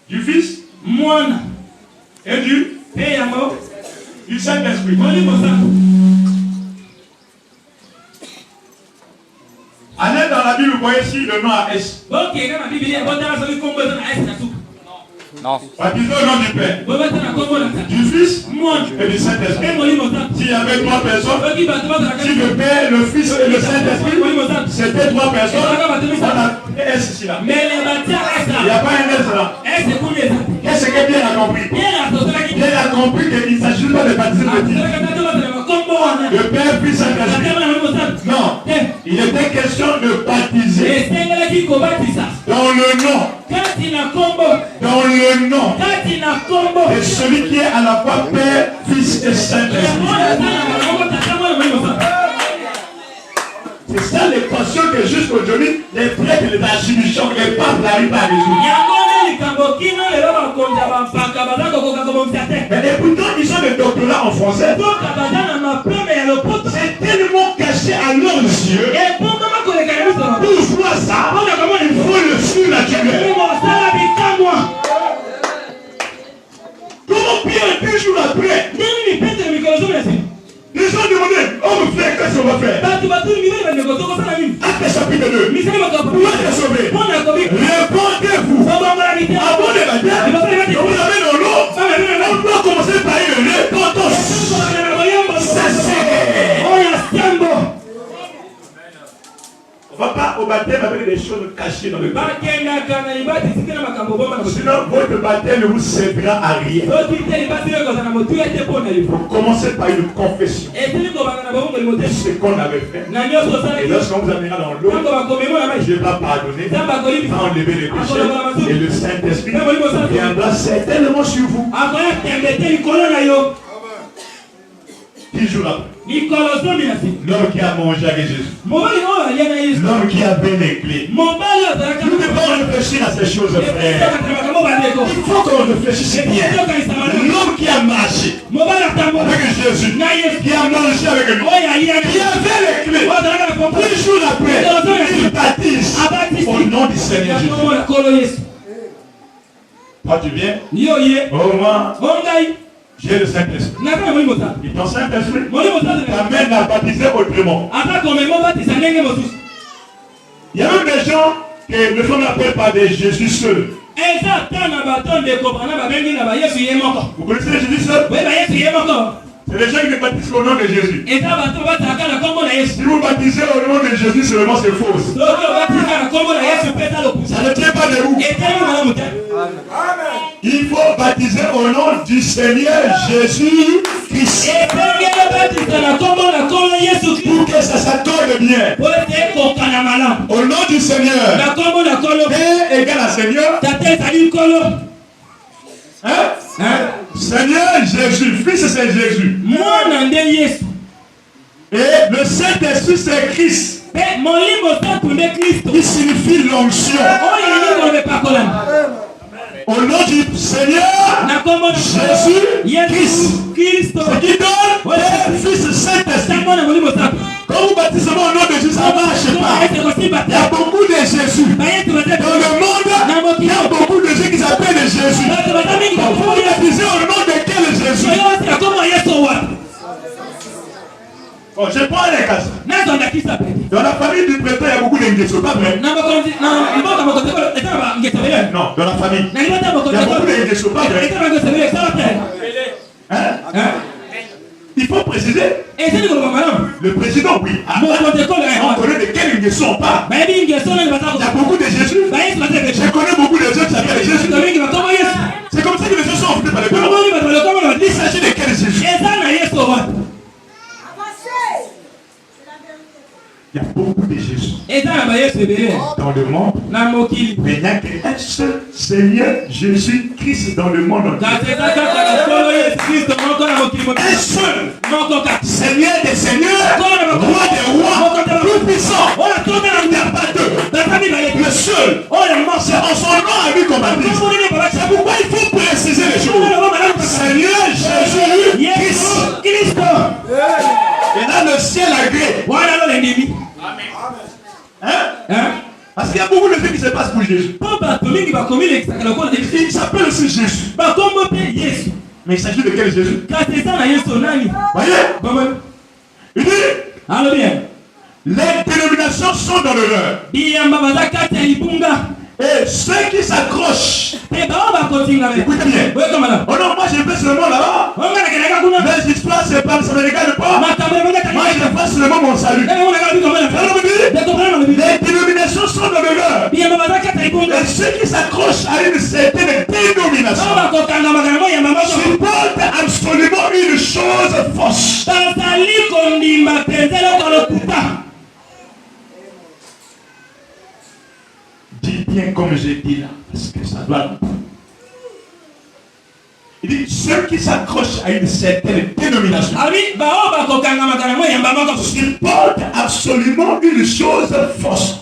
du Fils et du Saint-Esprit. Allez dans la Bible, vous voyez ici le nom à S. Non. Baptisé au nom du Père, du Fils et du Saint-Esprit. S'il y avait 3 personnes, si le Père, le Fils et le Saint-Esprit, c'était 3 personnes, on a S ici là. Mais il n'y a pas un S là. Qu'est-ce que Pierre a compris? Pierre a compris qu'il ne s'agit pas de baptiser le titre. Le Père, Fils et Saint-Esprit. Non. Il était question de baptiser dans le nom. Dans le nom de celui qui est à la fois Père, Fils et Saint-Esprit. C'est ça l'équation que jusqu'aujourd'hui, les prêtres de la submission, les papes n'arrivent pas à résoudre. Mais pourtant, ils ont le doctorat en français. C'est tellement caché à leurs yeux. Pour voir ça, il faut le surnaturel. Comment Pierre, 2 jours après, les gens demandaient, oh mon frère, qu'est-ce qu'on va faire? Acte chapitre 2. Pour être sauvé, répondez-vous. Avant de baptême, vous avez dans l'eau, on doit commencer par une repentance. On ne va pas au baptême avec des choses cachées dans le cœur. Sinon, votre baptême ne vous servira à rien. Vous commencez par une confession. Ce qu'on avait fait. Et lorsqu'on vous amènera dans l'eau, Dieu va pardonner, va enlever les péchés. Et le Saint-Esprit viendra certainement sur vous. 10 jours après. L'homme qui a mangé avec Jésus. L'homme qui avait les clés. Nous devons réfléchir à ces choses, frère. Il faut qu'on réfléchisse bien. L'homme qui a marché avec Jésus, qui a mangé avec lui, qui avait les clés, 10 jours après, il baptise. Seigneur Jésus. Toi tu viens. Oh moi. J'ai le Saint-Esprit. Et ton Saint-Esprit t'amène à baptiser autrement. Il y a même des gens que le monde appelle par des Jésus seuls. Vous connaissez les Jésus seuls? C'est les gens qui baptisent au nom de Jésus. Si vous baptisez au nom de Jésus seulement, c'est faux. Ça ne tient pas debout. Il faut baptiser au nom du Seigneur Jésus-Christ. Pour que ça s'accorde bien. Au nom du Seigneur. Père égale à Seigneur. Seigneur Jésus, Fils c'est Jésus. Et le Saint-Esprit c'est Christ. Qui signifie l'onction. Au nom du Seigneur Jésus-Christ. Ce qui donne Père, Fils, Saint-Esprit. Quand vous baptisez au nom de Jésus, ça ne marche pas. Il y a beaucoup de Jésus. Dans le monde, il y a beaucoup de gens qui s'appellent Jésus. Vous baptisez au nom de quel Jésus? Bon, je prends les cas. Dans la famille du prêtre, il y a beaucoup d'Ingesso, pas vrai? Non, dans la famille. Il y a beaucoup d'Ingesso, pas vrai? Il faut préciser. Le président, oui. On connaît de quel Ingesso on parle. Il y a beaucoup de Jésus. Je connais beaucoup de gens qui s'appellent Jésus. C'est comme ça que les gens sont envoûtés par le corps. Il s'agit de quel Jésus? Il y a beaucoup de Jésus dans le monde, mais il n'y a qu'un seul Seigneur Jésus-Christ dans le monde. Un seul Seigneur des seigneurs, roi des rois, plus puissant. Il n'y a pas deux. Le seul, c'est en son nom à lui qu'on baptise. C'est pourquoi il faut préciser les choses. Seigneur Jésus-Christ. Et là, le ciel agrée. Parce qu'il y a beaucoup de choses qui se passent pour Jésus. Il s'appelle aussi Jésus. Mais il s'agit de quel Jésus? Voyez? Il dit, les dénominations sont dans l'erreur. Et ceux qui s'accrochent, écoutez bien. Oh non, moi j'ai fait seulement là-bas. Les histoires, ça ne me regarde pas. Moi je fais seulement mon salut. Les dénominations sont dans l'erreur. Et ceux qui s'accrochent à une certaine dénomination supportent absolument une chose fausse. Dis bien comme j'ai dit là, parce que ça doit... Il dit, ceux qui s'accrochent à une certaine dénomination supportent absolument une chose fausse.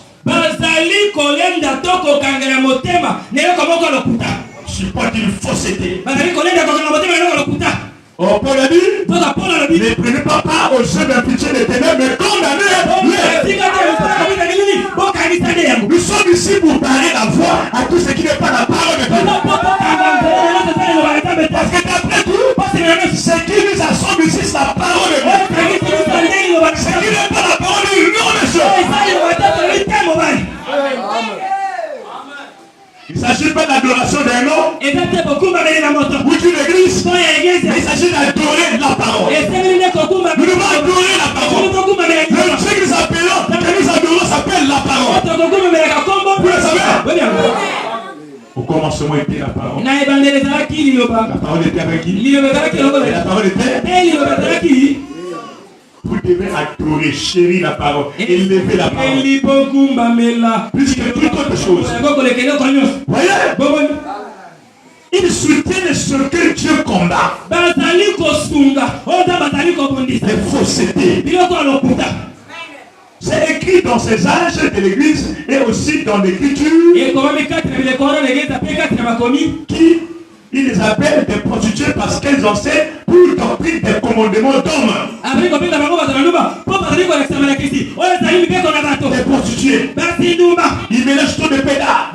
Supportent une fausseté. Oh, Paul a dit, ne prenez pas part aux jeux d'imputé des ténèbres, mais condamnez-les. Nous sommes ici pour parler la voix à tout ce qui n'est pas la parole de Dieu. Parce que d'après tout, ce qui nous assemble ici, c'est la parole de Dieu. Ce qui n'est pas la parole de Dieu, non, monsieur. Il ne s'agit pas d'adoration d'un homme ou d'une église, mais il s'agit d'adorer la parole. Nous devons adorer la parole. Le Dieu que nous appelons, que nous adorons, s'appelle la parole. Vous le savez? Au commencement était la parole. La parole était avec qui? Et la parole était qui? Vous devez adorer, chérir la parole, élever la parole. Plus que toute autre chose. Voyez? Ils soutiennent ce que Dieu combat. Les faussetés. C'est écrit dans ces âges de l'église et aussi dans l'écriture. Qui ils les appellent des prostituées parce qu'elles enseignent pour doctrine des commandements d'hommes. Des prostituées. Ils mélangent tout de pédales.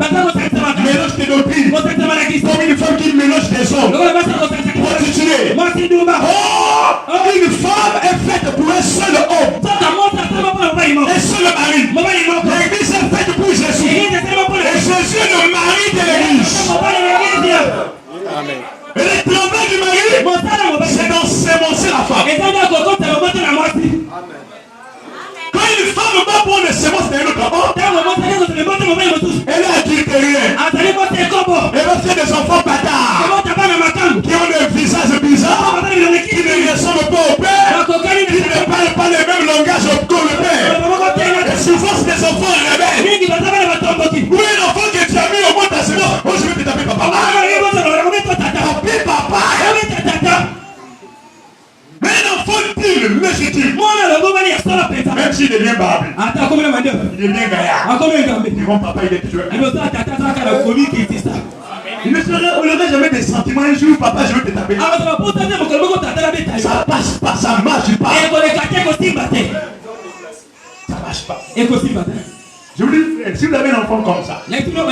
femme qui mélange des hommes. Prostituée. Une femme est faite pour un seul homme. Un seul mari. L'église est faite pour Jésus. Et Jésus est le mari de l'église. Amen. Et le travail du mari, c'est d'ensemencer la femme. Quand une femme va prendre les semences d'un autre homme, elle est adultérienne. Elle va faire des enfants bâtards qui ont des visages bizarres, qui ne ressemblent pas au père, qui ne parlent pas le même langage que le père. Et souvent c'est des enfants rebelles. Ou un enfant que tu as mis au moins ta semence. Oh, je vais te taper papa. Taper papa. Mais un enfant pile, légitime. Même s'il devient barbe, il devient gaillard. Ils vont papa, il est tué. Il ne serait jamais des sentiments. Un jour, papa, je vais te taper. Ça passe pas, ça marche pas. Ça marche pas. Je vous dis, si vous avez un enfant comme ça, allez faire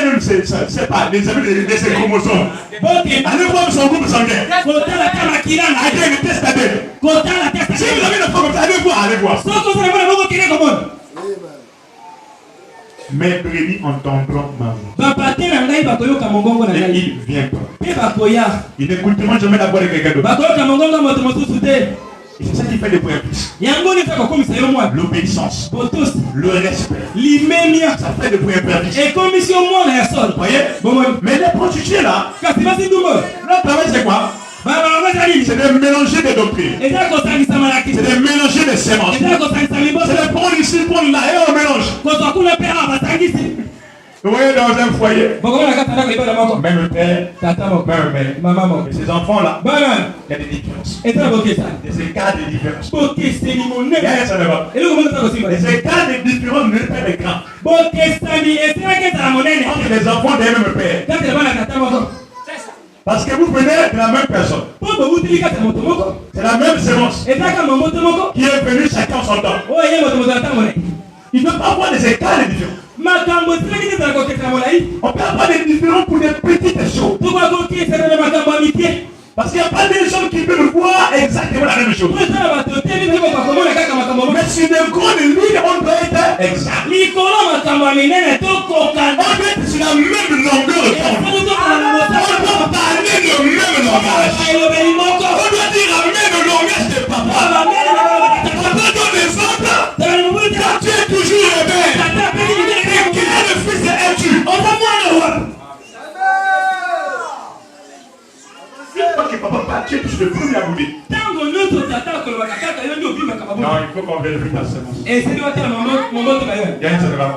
même, c'est pas, les amis de ses chromosomes. Allez voir son groupe sanguin. Allez le test ADN. Si vous avez un enfant comme ça, allez voir. Mes brebis entendront ma voix. Et ils viendront. Ils n'écouteront jamais la voix de quelqu'un d'autre. Et c'est ça qui fait des points plus. L'obéissance, le respect, ça fait des points plus. Vous voyez? Mais les prostituées là, leur travail c'est quoi? C'est de mélanger des doctrines. C'est de mélanger des semences. C'est de prendre ici, prendre là et on mélange. Vous voyez dans un foyer, même père, même mère, et ces enfants là, il y a des différences. Des écarts de différence. Les écarts de différence ne sont pas des grands. Entre les enfants des mêmes pères. Parce que vous venez de la même personne. C'est la même sémence qui est venue chacun son temps. Il ne peut pas avoir des écarts de différence. On peut avoir des différences pour des petites choses. Parce qu'il n'y a pas des gens qui peuvent voir exactement la même chose. Mais sur des grandes lignes, on doit être exact. On doit être sur la même longueur de temps. On doit parler le même langage. On doit dire la même langage de papa. Papa donne des ordres. Quand tu es toujours rebelle. Et qui est le fils de Etu? On va voir le que papa partit, tu es le premier à bouler. Non, il faut qu'on vérifie ta sémence. Il y a une sémence.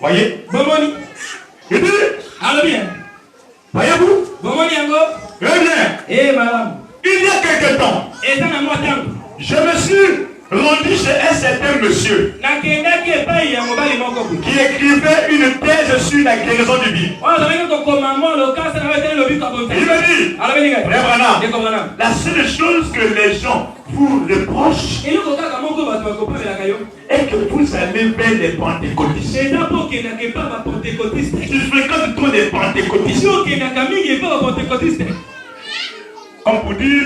Voyez? Il dit? Voyez-vous? Eh bien, il y a quelque temps, je me suis rendu chez un certain monsieur qui écrivait une thèse sur la guérison du vie. Il me dit, Frère Branham, la seule chose que les gens vous reprochent est que vous allez vers les pentecôtistes. Tu fréquentes trop les pentecôtistes. Comme pour dire,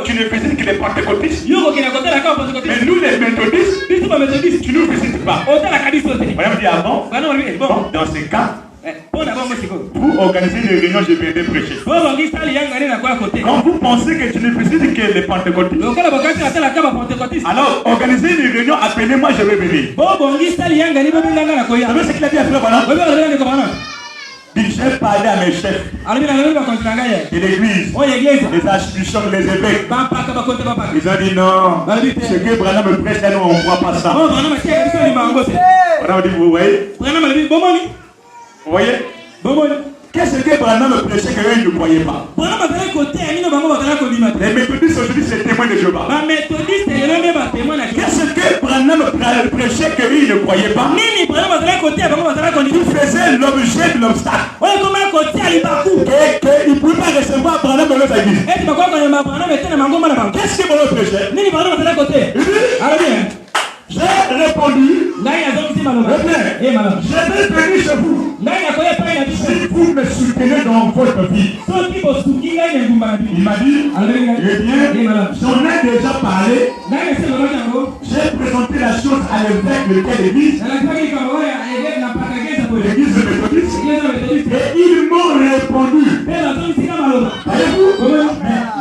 tu ne visites que les pentecôtistes. Mais nous les méthodistes, tu ne nous visites pas. On va dire avant. Bon, dans ce cas, vous organisez des réunions, je vais te prêcher. Quand vous pensez que tu ne visites que les pentecôtistes, alors organisez une réunion, appelez-moi, je vais venir. Vous savez ce qu'il a dit à Frère Branham? J'ai parlé à mes chefs de l'église, les archbishops, les évêques. Ils ont dit non, ce que Branham me prêche, nous on ne voit pas ça. Branham dit, vous voyez? Vous voyez? Qu'est-ce que Branham me prêchait que eux ne croyaient pas? Les méthodistes aujourd'hui c'est témoins de Jéhovah. Qu'est-ce que Branham prêchait que eux ne croyaient pas? Ils faisaient l'objet de l'obstacle. Qu'ils ne pouvaient pas recevoir Branham dans leur église. Qu'est-ce que Branham prêchait? J'ai répondu vais venir chez vous. Si vous me soutenez dans votre vie. Il m'a dit, eh bien, j'en ai déjà parlé. J'ai présenté la chose à l'évêque de quelle église? L'église méthodiste. Et ils m'ont répondu. Voyez-vous,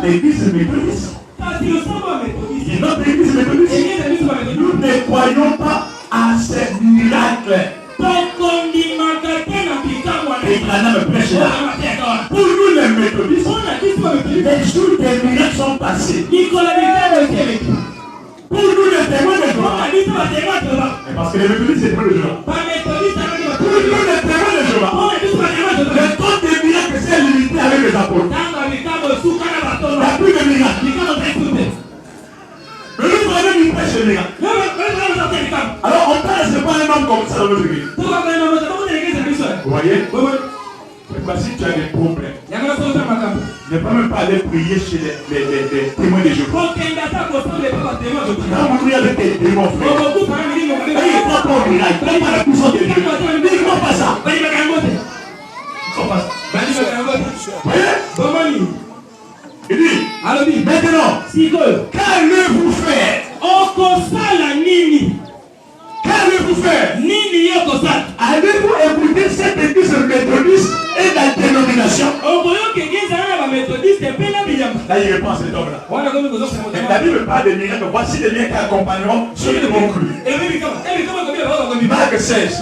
l'église méthodiste. Et notre église méthodiste, nous ne croyons pas à ces miracles. Et Branham prêche là. Pour nous les méthodistes, les jours des miracles sont passés. Pour nous les témoins de Jéhovah. Parce que les méthodistes c'est témoins de Jéhovah. Pour nous les témoins de Jéhovah, le temps des miracles c'est limité avec les apôtres. Il n'y a plus de miracles. Mais nous prenons une prêche de miracles. Alors on parle, c'est pas un homme comme ça dans notre église. Vous voyez? Si tu as des problèmes, ne pas même pas aller prier chez les témoins de Jéhovah. Quand vous priez avec des témoins, frère, il ne prend pas au miracle, il ne prend pas la puissance de Dieu. Il ne prend pas ça. Il ne prend pas ça. Voyez? Il dit, maintenant, qu'allez-vous faire? Qu'allez-vous faire? Allez-vous écouter cette église méthodiste et la dénomination? Là, il répond à cet homme-là. La Bible parle des miracles. Voici les liens qui accompagneront ceux qui vont cru. Marc 16.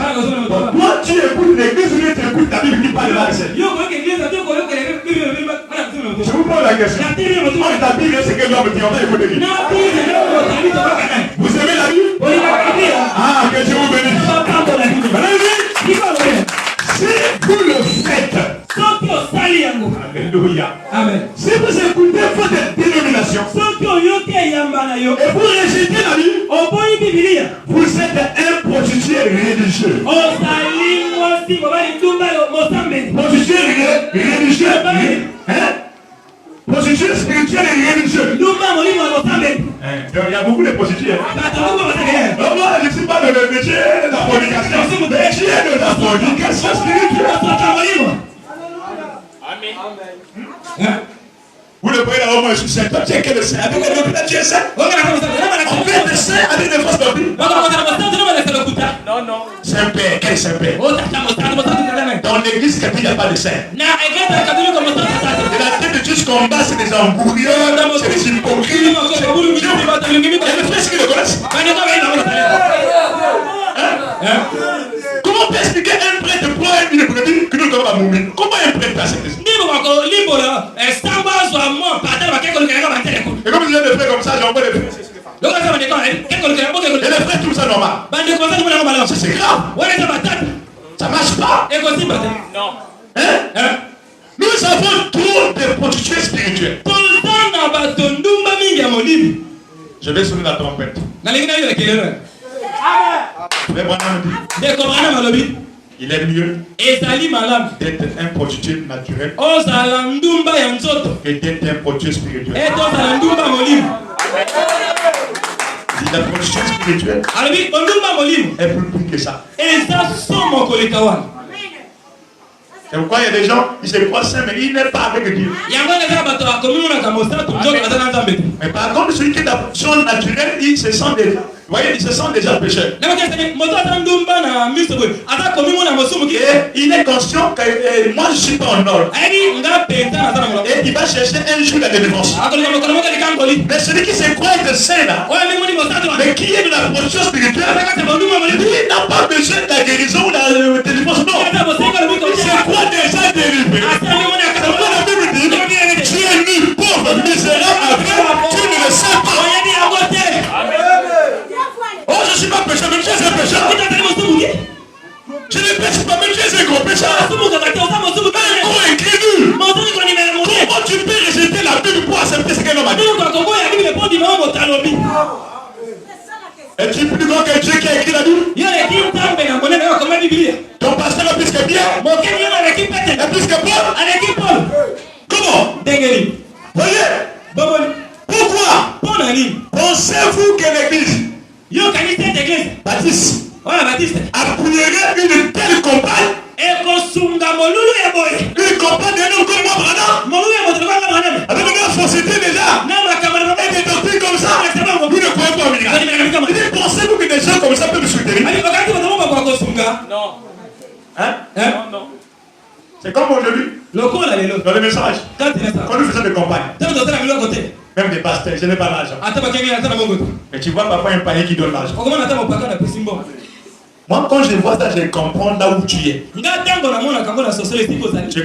Donc, toi, tu écoutes l'église ou tu écoutes la Bible qui parle de Marc 16? Je vous pose la question. Moi, la Bible, c'est que l'homme dit, on va écouter qui? Vous aimez la Bible? Ah, que Dieu vous bénisse. Si vous le faites, alléluia. Amen. Si vous écoutez votre dénomination et vous rejetez la Bible, vous êtes un prostitué religieux. Prostitué religieux. Hein? Prostitué spirituel et religieux. Il y a beaucoup de prostituées. Moi, je ne suis pas de le métier de la fornication. Métier de la fornication spirituelle. Amen. Vous le voyez là au moins, je suis saint. Toi, tu es quel saint? Avec le docteur, tu es saint? On fait des saints avec des fausses doctrines. Non. Saint-Père, quel Saint-Père? Dans l'église catholique, il n'y a pas de saint. Et la tête de Dieu combat, c'est des embrouilleurs, c'est des hypocrites. Il y a des frères qui le connaissent. Comment peut expliquer un prêtre pour une brebis que nous devons mourir? Comment un prêtre peut accepter ça? Et comme il y a des frères comme ça, j'envoie des frères. Et les frères trouvent ça normal. Ça c'est grave. Ça marche pas. Non. Hein? Nous avons trop de prostituées spirituelles. Je vais sonner la trompette. Mais Branham dit, il est mieux d'être un prostitué naturel que d'être un prostitué spirituel. La prostituée spirituelle est plus pire que ça. C'est pourquoi il y a des gens, ils se croient saints, mais ils n'est pas avec Dieu. Mais par contre, celui qui est d'action naturelle, il se sent déjà, vous voyez, il se sent déjà pécheur. Et il est conscient que moi je ne suis pas en ordre. Et il va chercher un jour la délivrance. Mais celui qui se croit être saint là, mais qui est de la prostitution spirituelle, lui n'a pas besoin de la guérison ou de la délivrance. Non. Il se croit déjà délivré. La Bible dit, tu es nu, pauvre, misérable, tu ne le sais pas. Oh, je ne suis pas pécheur, même Dieu est pécheur. Je ne pêche pas, même Dieu est gros pécheur. Un gros incrédule. Comment tu peux rejeter la Bible pour accepter ce qu'un homme a dit? Es-tu plus grand que Dieu qui a écrit la Bible? Ton pasteur est plus que bien. Est plus que Paul. Comment? Voyez? Pourquoi? Pensez-vous que l'église baptiste appuierait une telle compagne. Une compagne d'un homme comme moi, Branham. Avec une société déjà. Et des doctrines comme ça. Vous ne croyez pas au miracle. Pensez-vous que des gens comme ça peuvent me soutenir? Non. Hein? Non. C'est comme aujourd'hui. Dans le message. Quand nous faisons des campagnes. Même des pasteurs, je n'ai pas l'argent. Mais tu vois parfois un panier qui donne l'argent. Moi, quand je vois ça, je comprends là où tu es. Je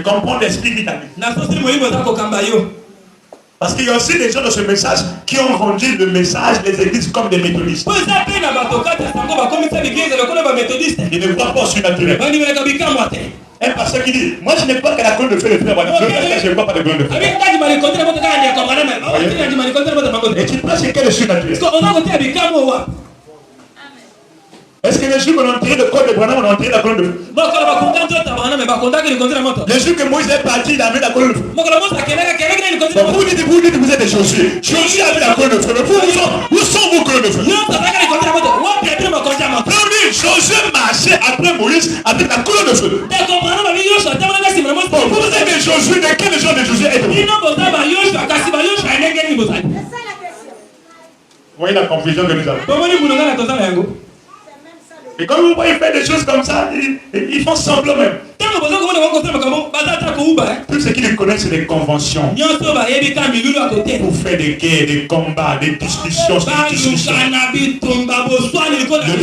comprends l'esprit qui t'habite. Parce qu'il y a aussi des gens dans ce message qui ont rendu le message des églises comme des méthodistes. Ils ne voient pas au surnaturel. Un pasteur qui dit, moi je n'ai pas que la colonne de feu, le frère. Je ne vois pas de colonne de feu. Et tu penses que quel est le surnaturel? Est-ce que les jours qu'on a enterré le corps de Branham, on a enterré la colonne de feu? Les jours que Moïse est parti, il a mis la colonne de feu. Vous dites que vous êtes des Josué. Josué a mis la colonne de feu. Mais où sont vos colonnes de feu? Josué marchait après Moïse avec la colonne de feu. Vous êtes des Josué, de quel genre de Josué êtes-vous? Vous voyez la confusion que nous avons. Et quand vous voyez faire des choses comme ça, ils font semblant même. Tout ce qu'ils connaissent, c'est des conventions. Pour faire des guerres, des combats, des discussions. Le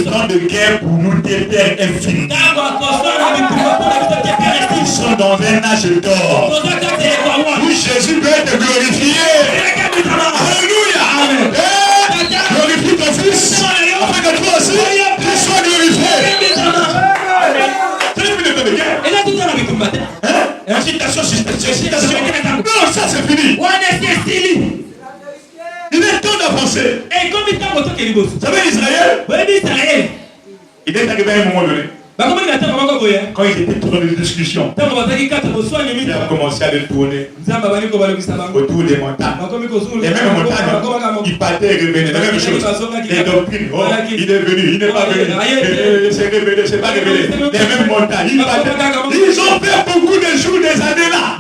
temps de guerre pour nous déterre infini. Ils sont dans un âge d'or. Où Jésus peut être glorifié. Alléluia. Glorifie ton fils. Afin que toi aussi, tu sois glorifié. Citation. Non, ça c'est fini. Il est temps d'avancer. Vous savez Israël, il est arrivé à un moment donné. Quand ils étaient tous dans des discussions, il a commencé à les tourner autour des montagnes. Les mêmes montagnes, il partait et revenait. La même chose. Les doctrines, il est venu, il n'est pas venu. Il s'est révélé, c'est pas révélé. Les mêmes montagnes, il partait. Ils ont fait beaucoup de jours, des années là.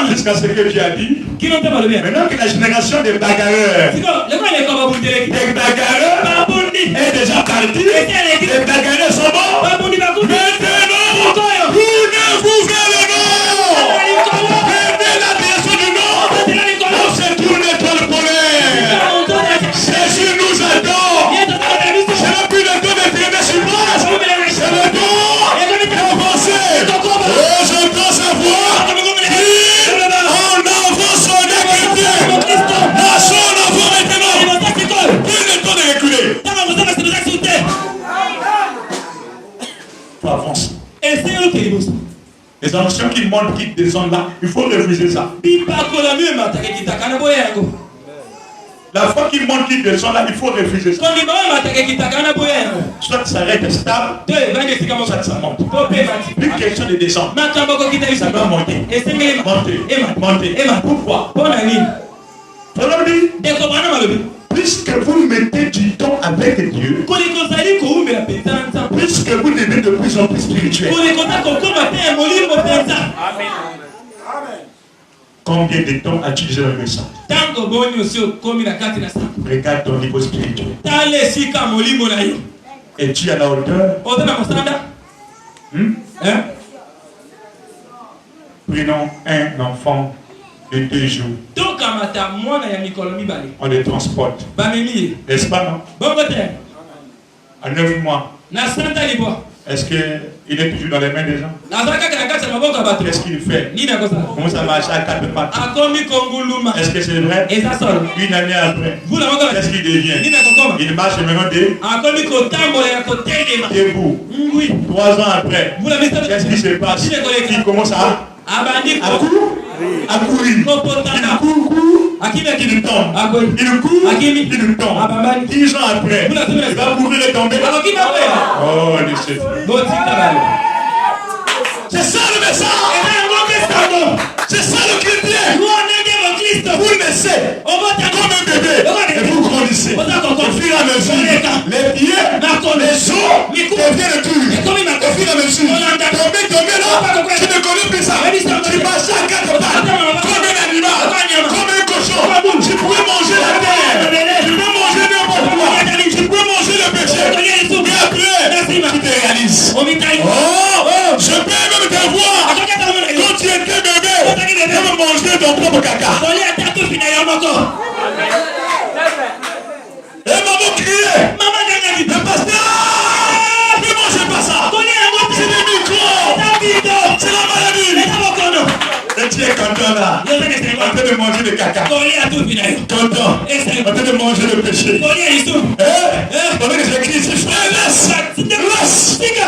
Jusqu'à ce que Dieu a dit. Maintenant que la génération des bagarreurs est déjà partie, les bagarreurs sont morts. Maintenant, vous ne vous verrez non. Mettez la direction du nord. On se tourne étoile polaire. Jésus nous adore. C'est le plus de temps de traîner sur place. C'est le temps d'avancer. Je dois savoir on avance en écriture. Nation d'avant maintenant. Plus le temps de reculer. Tu avances. Les anciens qui montent, qui descendent là, il faut refuser ça. La foi qui monte, qui descend là, il faut refuser ça. Soit ça reste stable, soit ça monte. Plus question de descendre. Ça doit monter. Monter. Pourquoi? Puisque vous mettez du temps avec Dieu, puisque vous devenez de plus en plus spirituel. Combien de temps as-tu déjà le message? Regarde ton niveau spirituel. Es-tu à la hauteur? Prenons un enfant de 2 jours. On le transporte. N'est-ce pas, non? À 9 mois. Est-ce qu'il est toujours dans les mains des gens? Qu'est-ce qu'il fait? Comment ça marche à 4 pattes? Est-ce que c'est vrai? Une année après, qu'est-ce qu'il devient? Il marche maintenant debout. 3 ans après, qu'est-ce qui se passe? Il commence à courir. Il tombe. Il court. Il tombe. 10 ans après, il va courir et tomber. Oh, c'est ça le message. C'est ça le chrétien. Vous naissez comme un bébé et vous grandissez. Au fur et à mesure, les pieds, les manger ton propre caca. Et maman criait. Le pasteur, ne mangez pas ça. C'est le micro. C'est la maladie. Et tu es content là. En train de manger le caca. Content. En train de manger le péché. Pendant que j'écris ici, frère, laisse.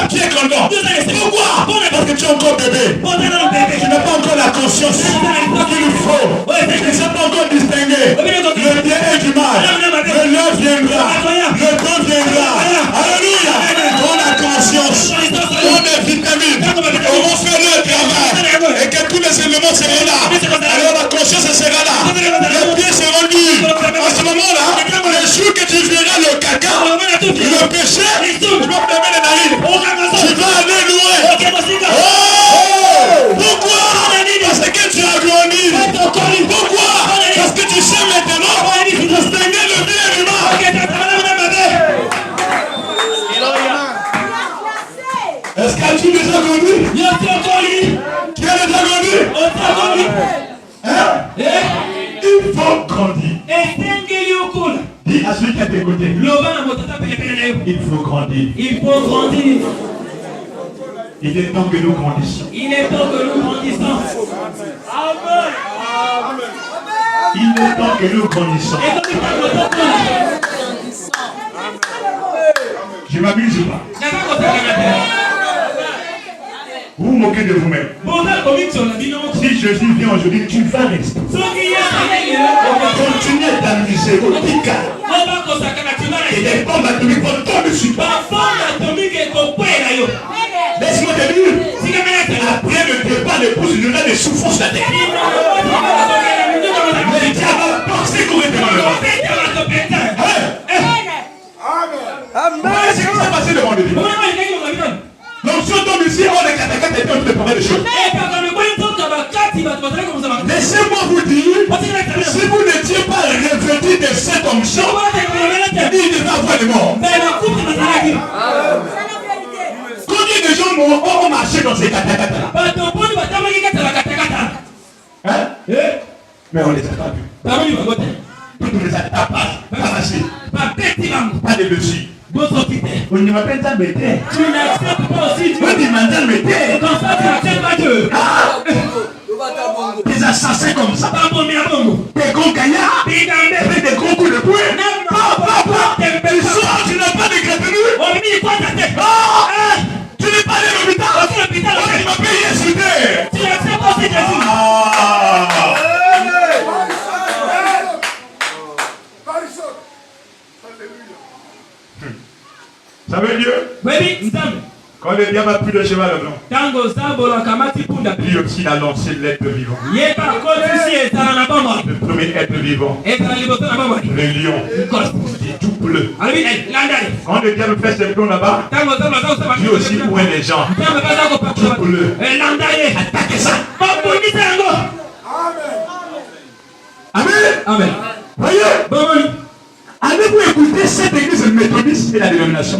Qui est content? Pourquoi? Parce que tu es encore bébé. Tu n'as pas encore la conscience qu'il faut. Tu ne sais pas encore distinguer le bien et du mal. Mais l'heure viendra. Le temps viendra. Alléluia. On a conscience. On est vitamine. On va faire le travail. Et que tous les éléments seront là. Alors la conscience sera là. Les pieds seront nus. En ce moment-là, le jour que tu verras le caca, le péché, tu vas fermer les narines. Tu vas aller loin. Oh! Pourquoi? Parce que tu as grandi. Pourquoi? Parce que tu sais maintenant distinguer le bien et le mal. Est-ce que tu as déjà grandi? Qui a déjà grandi? Il faut grandir. Dis à celui qui est à tes côtés. Il faut grandir. Il faut grandir. Il est temps que nous grandissions. Il est temps que nous grandissons. Amen. Il est temps que nous grandissions. Je m'amuse ou pas? Vous vous moquez de vous-même. Si Jésus vient aujourd'hui, tu vas rester. Continuez d'amuser au tika. Et des bombes atomiques vont tomber sur toi. Laisse-moi te dire. Après le départ, l'épouse il y aura des souffrances la terre. Le diable va penser correctement le monde. Amen. C'est ce qui s'est passé devant Dieu. Donc si on tombe ici, on est catacate et on peut parler de choses. Laissez-moi vous dire, si vous n'étiez pas revêtu de cette onction, il devait avoir des morts. Combien de gens ont marché dans ces catacates-là? Hein? Mais on les a pas vus. Toutes les attaques pas passées. Pas de dessus. On ne m'appelle pas bête. Tu n'acceptes pas aussi Dieu. On dit maintenant bête. Comme ça, tu n'acceptes pas Dieu. Des assassins comme ça. Des gros gaillards. Avec des gros coups de poing. Ils sont, tu n'as pas de crétenue. Tu n'es pas allé à l'hôpital. Tu m'as payé sur terre. Tu n'acceptes pas aussi Jésus. Ça veut dire quand le diable a pris le cheval blanc, lui aussi il a lancé l'être vivant. Le premier être vivant, le lion, tout bleu. Quand le diable fait ses plans là-bas, lui aussi pointe les gens. Tout bleu. Attaquez ça. Amen. Amen. Voyez. Avez-vous écouté cette église méthodiste et la dénomination?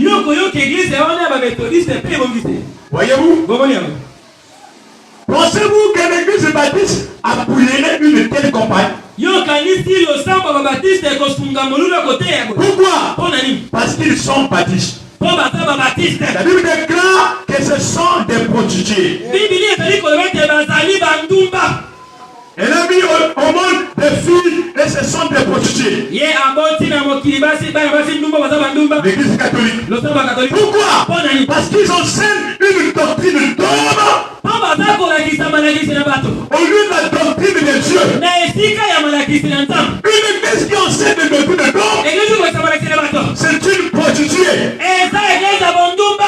Voyez-vous? Pensez-vous que l'église baptiste appuyerait une telle campagne? Pourquoi? Parce qu'ils sont baptistes. La Bible déclare que ce sont des prostituées. Elle a mis au monde des filles et ce sont des prostituées. L'église catholique. Pourquoi? Parce qu'ils enseignent une doctrine d'homme au lieu de la doctrine de Dieu. Une église qui enseigne une doctrine d'homme, c'est une prostituée.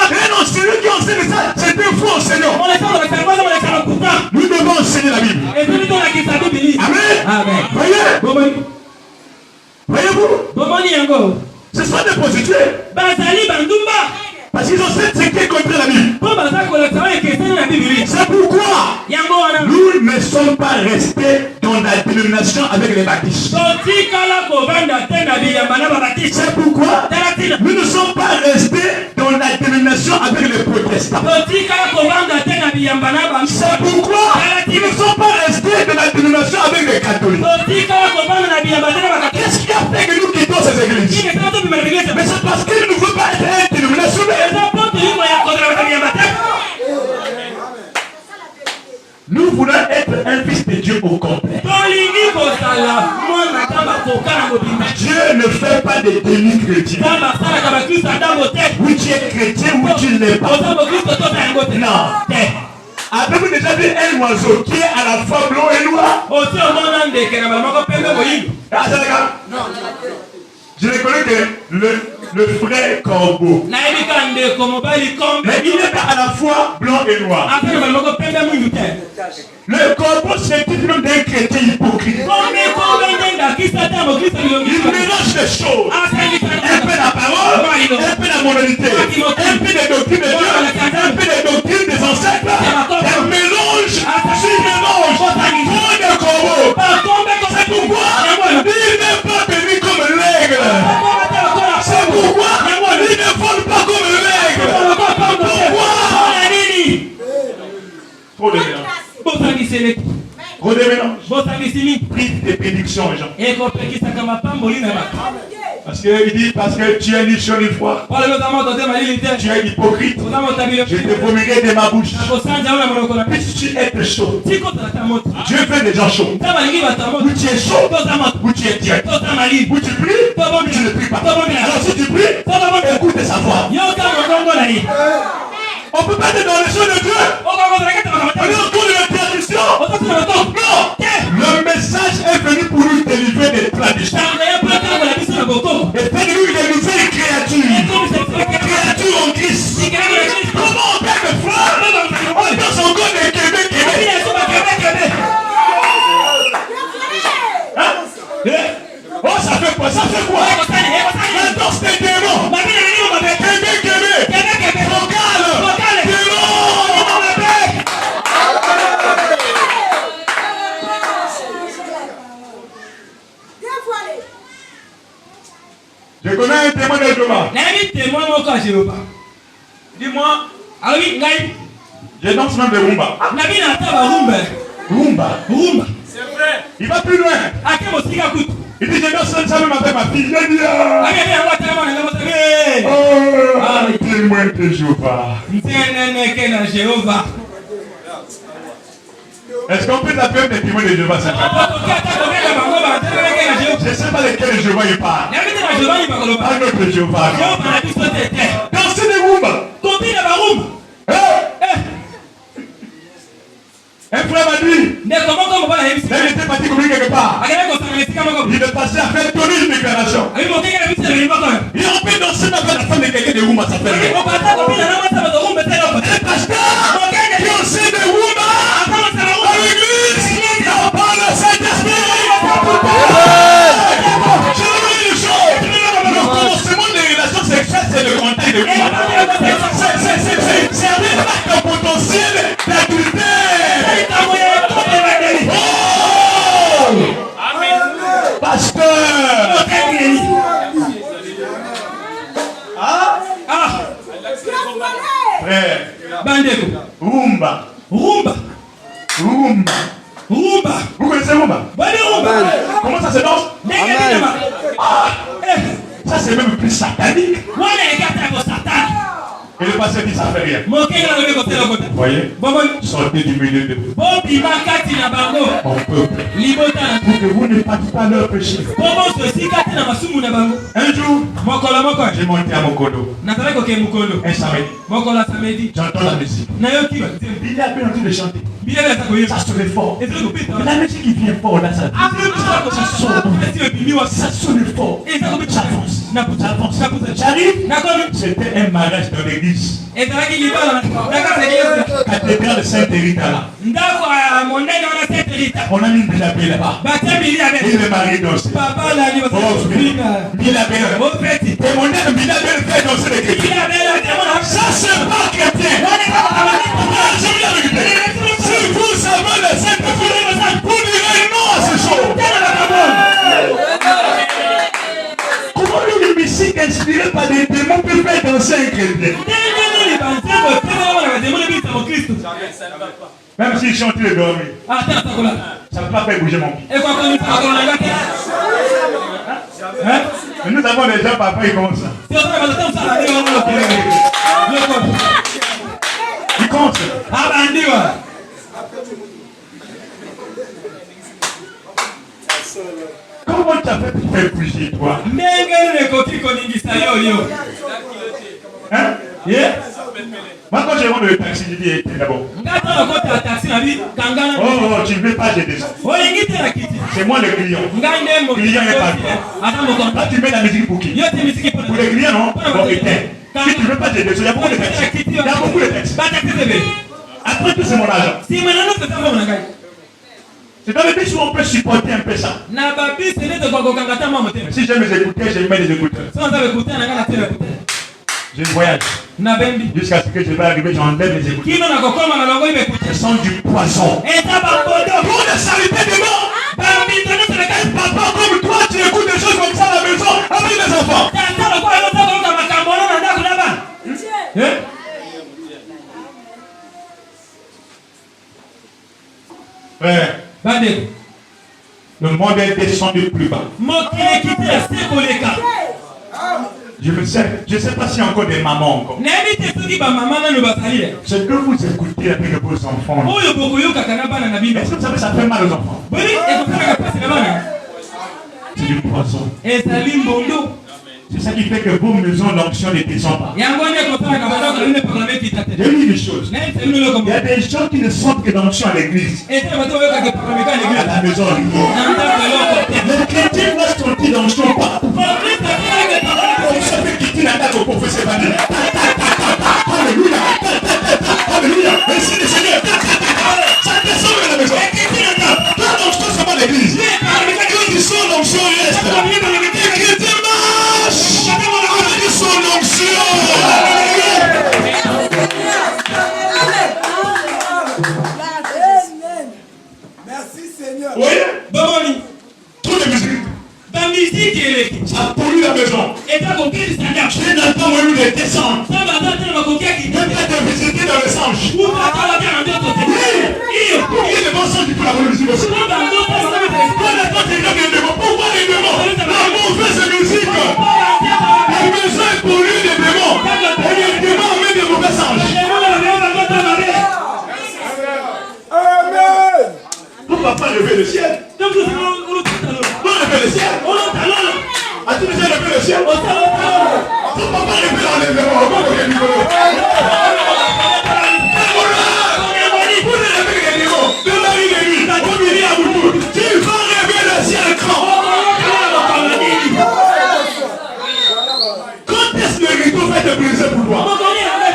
Un enseignant qui enseigne ça, c'est un faux enseignant. Nous devons enseigner la Bible. Amen. Voyez-vous? Ce sont des prostituées. Parce qu'ils ont cette secte contre la Bible. C'est pourquoi nous ne sommes pas restés dans la dénomination avec les baptistes. C'est pourquoi nous ne sommes pas restés dans la dénomination avec les protestants. C'est pourquoi nous ne sommes pas restés dans la dénomination avec les catholiques. Qu'est-ce qui a fait que nous quittons ces églises? Mais c'est parce qu'ils ne veulent pas être une dénomination. Nous voulons être un fils de Dieu au complet. Dieu ne fait pas de délit chrétien. Oui, tu es chrétien, oui, tu ne l'es pas. Non. Avez-vous déjà vu un oiseau qui est à la fois blanc et noir? Je reconnais que le frère corbeau, mais il n'est pas à la fois blanc et noir. Le corbeau, c'est tout le monde d'un chrétien hypocrite. Il mélange les choses. Un peu la parole, un peu la moralité, un peu les doctrines de Dieu, un peu les doctrines des ancêtres. Un mélange, sur mélange, trop de corbeaux. C'est pourquoi il n'est pas béni comme l'aigle. C'est pourquoi il ne vole pas comme l'aigle. Pourquoi? Trop de mélange. Trop de mélange. Prise de bénédiction aux gens. Parce que tu es ni chaud ni froid. Tu es hypocrite. Je te vomirai de ma bouche. Puisque tu es chaud. Dieu veut des gens chauds. Où tu es chaud, où tu es direct. Où tu pries, où tu ne pries pas. Alors si tu pries, écoute sa voix. On ne peut pas être dans les choses de Dieu. On est autour de la tradition. Non. Le message est venu pour nous délivrer des traditions. Et faire de nous une nouvelle créature. Créature en Christ. Comment on perd le frère? On danse encore des Québec. Oh, ça fait quoi? Ça fait quoi? La danse des démons. Je connais un témoin de Jéhovah. Dis-moi. Je danse même de rumba. Rumba. C'est vrai. Il va plus loin. Il dit je danse ça même avec ma fille. Je dis témoin de Jéhovah. Est-ce qu'on peut t'appeler des témoins de Jéhovah? Je ne sais pas lesquels Jéhovah il parle. Pas notre Jéhovah. Dansez des rumba. Un frère m'a dit, il était parti communiquer quelque part. Il est passé à faire donner une déclaration. Et on peut danser avec la femme de quelqu'un de rumba, ça fait rien. Et pasteur, qui ont sait de rumba à l'église, on parle de Saint-Esprit. Je veux dire une chose, le commencement des relations sexuelles, c'est le contact de rumba. C'est un potentiel d'adultère. Pasteur! Frère! Rumba! Vous connaissez rumba? Comment ça se danse? Ça c'est même plus satanique. Et le pasteur dit ça fait rien. Voyez? Sortez du milieu de vous. Mon peuple. Pour que vous ne partiez pas leur péché. Un jour, j'ai monté à Mokodo. Un samedi. J'entends la musique. Il est à peine en train de chanter. Ça sonne fort. La musique qui vient fort là, ça sonne fort. J'avance. J'arrive. C'était un mariage dans l'église. Cathédrale Sainte-Rita là. On a mis une bilabé là-bas. Et le mari danse. Bilabé. Et mon aime bilabé fait danser les chrétiens. Ça c'est pas chrétien. Si vous savez le Sainte-Rita, vous direz non à ce show. Comment une musique inspirée par des démons peut faire danser un chrétien? Même s'il chante, il est dormi. Ça ne peut pas faire bouger mon pied. Et quoi que nous avons Mais nous avons déjà papa, il commence ça. Il commence. Ah, ben, dis-moi. Comment tu as fait pour faire bouger toi? Hein? Yeah? Moi quand je rentre le taxi, je dis d'abord. Oh, tu ne veux pas, je descends. C'est moi le client. Le client n'est pas toi. Là tu mets la musique pour qui? Pour les clients non? Bon, éteins. Si tu ne veux pas, je descends. Il y a beaucoup de taxis. Il y a beaucoup de taxis. Après tout, c'est mon argent. C'est dans le bus où on peut supporter un peu ça. Si j'aime mes écouteurs, je mets des écouteurs. Je voyage. Jusqu'à ce que je vais arriver, j'enlève les écouteurs. Ce sont du poison. Pour la saleté des morts. Papa, comme toi, tu écoutes des choses comme ça à la maison avec les enfants. Ouais. Le monde est descendu plus bas. Je ne sais pas s'il y a encore des mamans encore. Ce que vous écoutez avec vos enfants. Est-ce que vous savez ça fait mal aux enfants? C'est du poison. C'est ça qui fait que vos maisons d'onction ne descendent pas. J'ai lu des choses. Il y a des gens qui ne sentent que d'onction à l'église. À la maison. Les chrétiens doivent sentir d'onction partout. On savait quitter la date au professeur. Alléluia. Alléluia. Merci le Seigneur. Ça descend à la maison. Toi l'onction c'est pas l'église. Quand tu sors l'onction reste. Les chrétiens marchent. Ils sont l'onction. Merci Seigneur. Oui. Trop de musique. Ça pollue la maison. Tu n'as pas voulu les descendre. Tu n'as pas de visiter dans le sang. Oui. Il est bon sang du coup la bonne musique aussi. Pourquoi les démons? La mauvaise musique. La maison est polluée des démons. Et les démons amènent des mauvais anges. Amen. Ton papa lever le ciel. Ton lever le ciel. As-tu déjà levé le ciel? Ton papa lever l'enlèvement. Tu vas rêver le ciel grand. Quand est-ce que le rideau va te briser pour toi?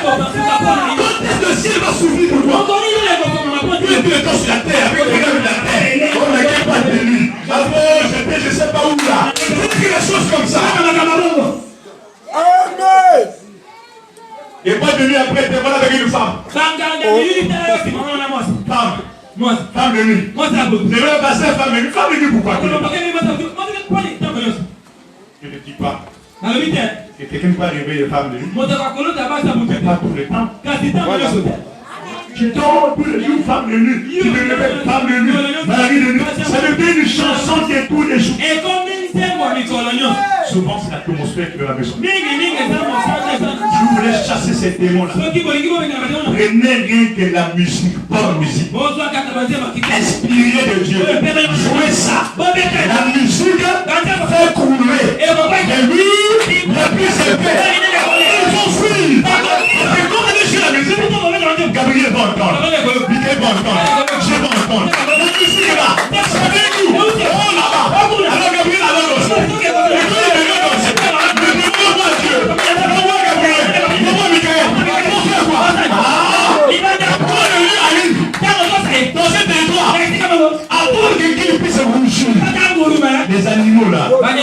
Quand est-ce que le ciel va s'ouvrir pour toi? Tu es tout le temps sur la terre avec les rêves de la terre. On ne gagne pas de lui. Avant, j'étais je sais pas où là. C'est des choses comme ça. Amen. Et pas de nuit après, tu es voilà avec une femme. Femme de nuit. Je vais passer femme de nuit. Femme de nuit pourquoi? Je ne dis pas. Et quelqu'un peut arriver de femme de nuit. Mais pas tout le temps. Tu dors tous les jours femme de nuit. Tu me réveilles femme de nuit. Mari de nuit. Ça devient une chanson qui est tous les jours. Souvent c'est l'atmosphère qui veut la maison. Je voulais chasser ces démons-là. Prenez rien que la musique, bonne musique. Inspiré de Dieu. Jouez ça. La musique fait couler. Et lui, la plus épais. Ils vont fuir. Et quand on est sur la musique, Gabriel va entendre. Michael va entendre. Je vais entendre. La musique est là. C'est avec nous. Oh là-bas. Alors Gabriel alors aussi. Les animaux là, hein?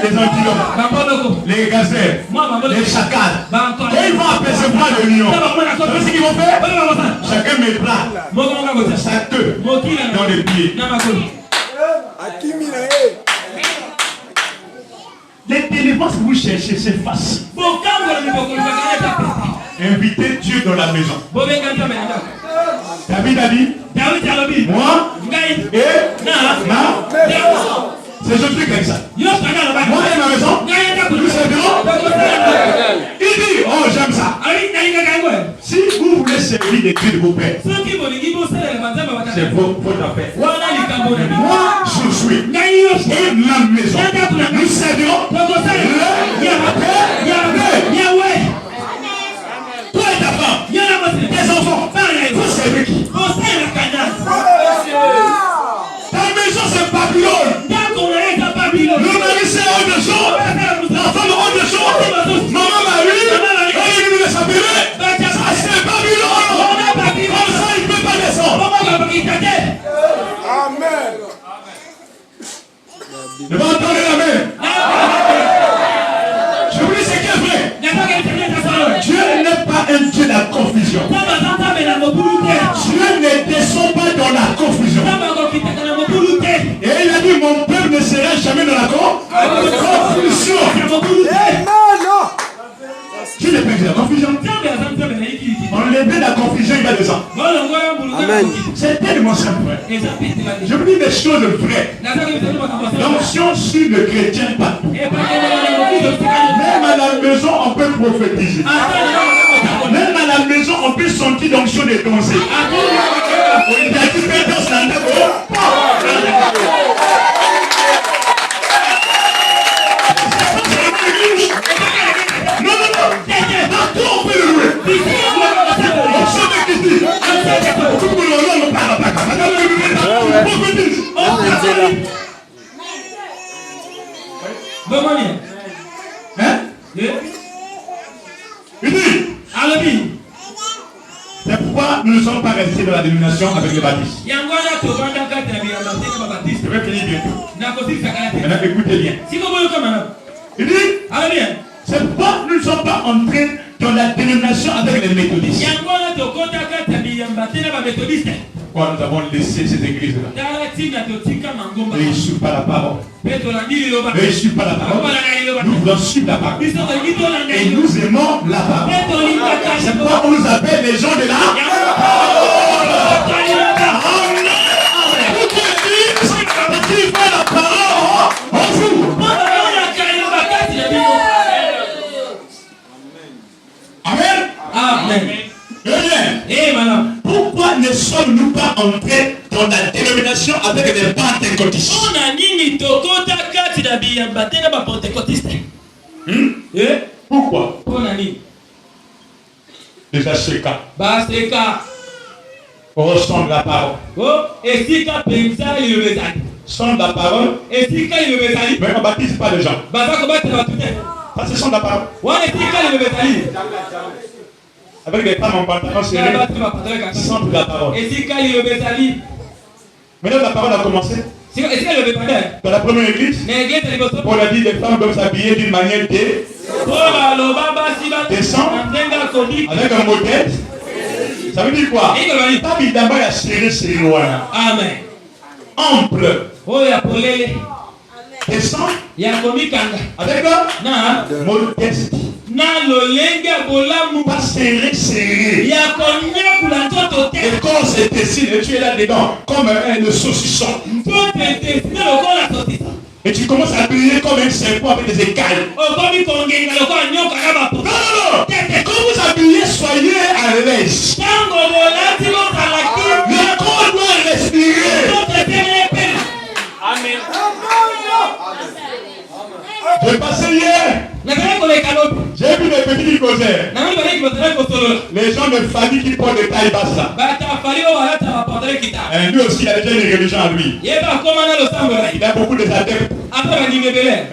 Les antilopes, les gazelles, les chacals, quand ils vont apercevoir le lion, tu sais ce qu'ils vont faire? Chacun met plat, sa queue dans les pieds. Les délivrances que vous cherchez, c'est facile. Invitez Dieu dans la maison. David a dit, moi, C'est Jésus qui a dit ça. Moi et ma maison, nous servirons. Il dit, oh j'aime ça. Si vous voulez servir les dieux de vos pères, c'est votre affaire. Moi, je suis. Et ma maison, nous servirons Yahweh. Toi et ta femme, tes enfants, vous servez qui? Ta maison c'est Babylone. Le mari c'est haut de jour. La femme haut de jour. Maman Marie, elle nous laisse appeler. Ça c'est Babylone. Comme ça il ne peut pas descendre. Amen. Je vais entendre la main. Je vous dis ce qui est vrai. Dieu n'est pas un Dieu de la confusion. Dieu ne descend pas dans la confusion. Et il a dit, mon peuple ne sera jamais dans la confusion. Qui n'est pas de la confusion? Enlever la confusion, il va descendre. Amen. C'est tellement simple. Je vous dis des choses vraies. L'onction sur le chrétien partout. Même à la maison, on peut prophétiser. Même à la maison, on peut sentir l'onction de danser. Non. Partout on peut le louer. C'est pourquoi nous ne sommes pas restés dans la dénomination avec les baptistes. Je vais finir bientôt. Maintenant, écoutez bien. Il dit, c'est pourquoi nous ne sommes pas entrés dans la dénomination avec les méthodistes. Pourquoi nous avons laissé ces églises-là? Et ils ne suivent pas la parole. Et ils ne suivent pas la parole. Nous voulons suivre la parole. Et nous aimons la parole. C'est pourquoi on nous appelle les gens de la parole. Qui fait la parole en vous. Amen. Amen. Pourquoi ne sommes-nous pas entrés dans la dénomination avec les pentecôtistes? Pourquoi? Déjà ce cas. Ressemble la parole. Sans la parole. Mais on ne baptise pas les gens. Parce que sans la parole. Avec des femmes en pantalon serré, sans la parole. Maintenant la parole a commencé. Dans la première église, on a dit que les femmes doivent s'habiller d'une manière décente, avec un modèle. Ça veut dire quoi? Pas d'abord à serrer ses lois. Amen. Ample. Décent. Avec un modeste. Pas serré. Et quand c'est ici, tu es là-dedans, comme un saucisson. Et tu commences à briller comme un serpent avec des écailles. Non. Quand vous habillez, soyez à l'aise. Le corps doit respirer. Amen. J'ai passé hier. J'ai vu des petits qui causaient. Les gens de famille qui portent des tailles basses là. Lui aussi, il a déjà une religion à lui. Il a beaucoup de adeptes.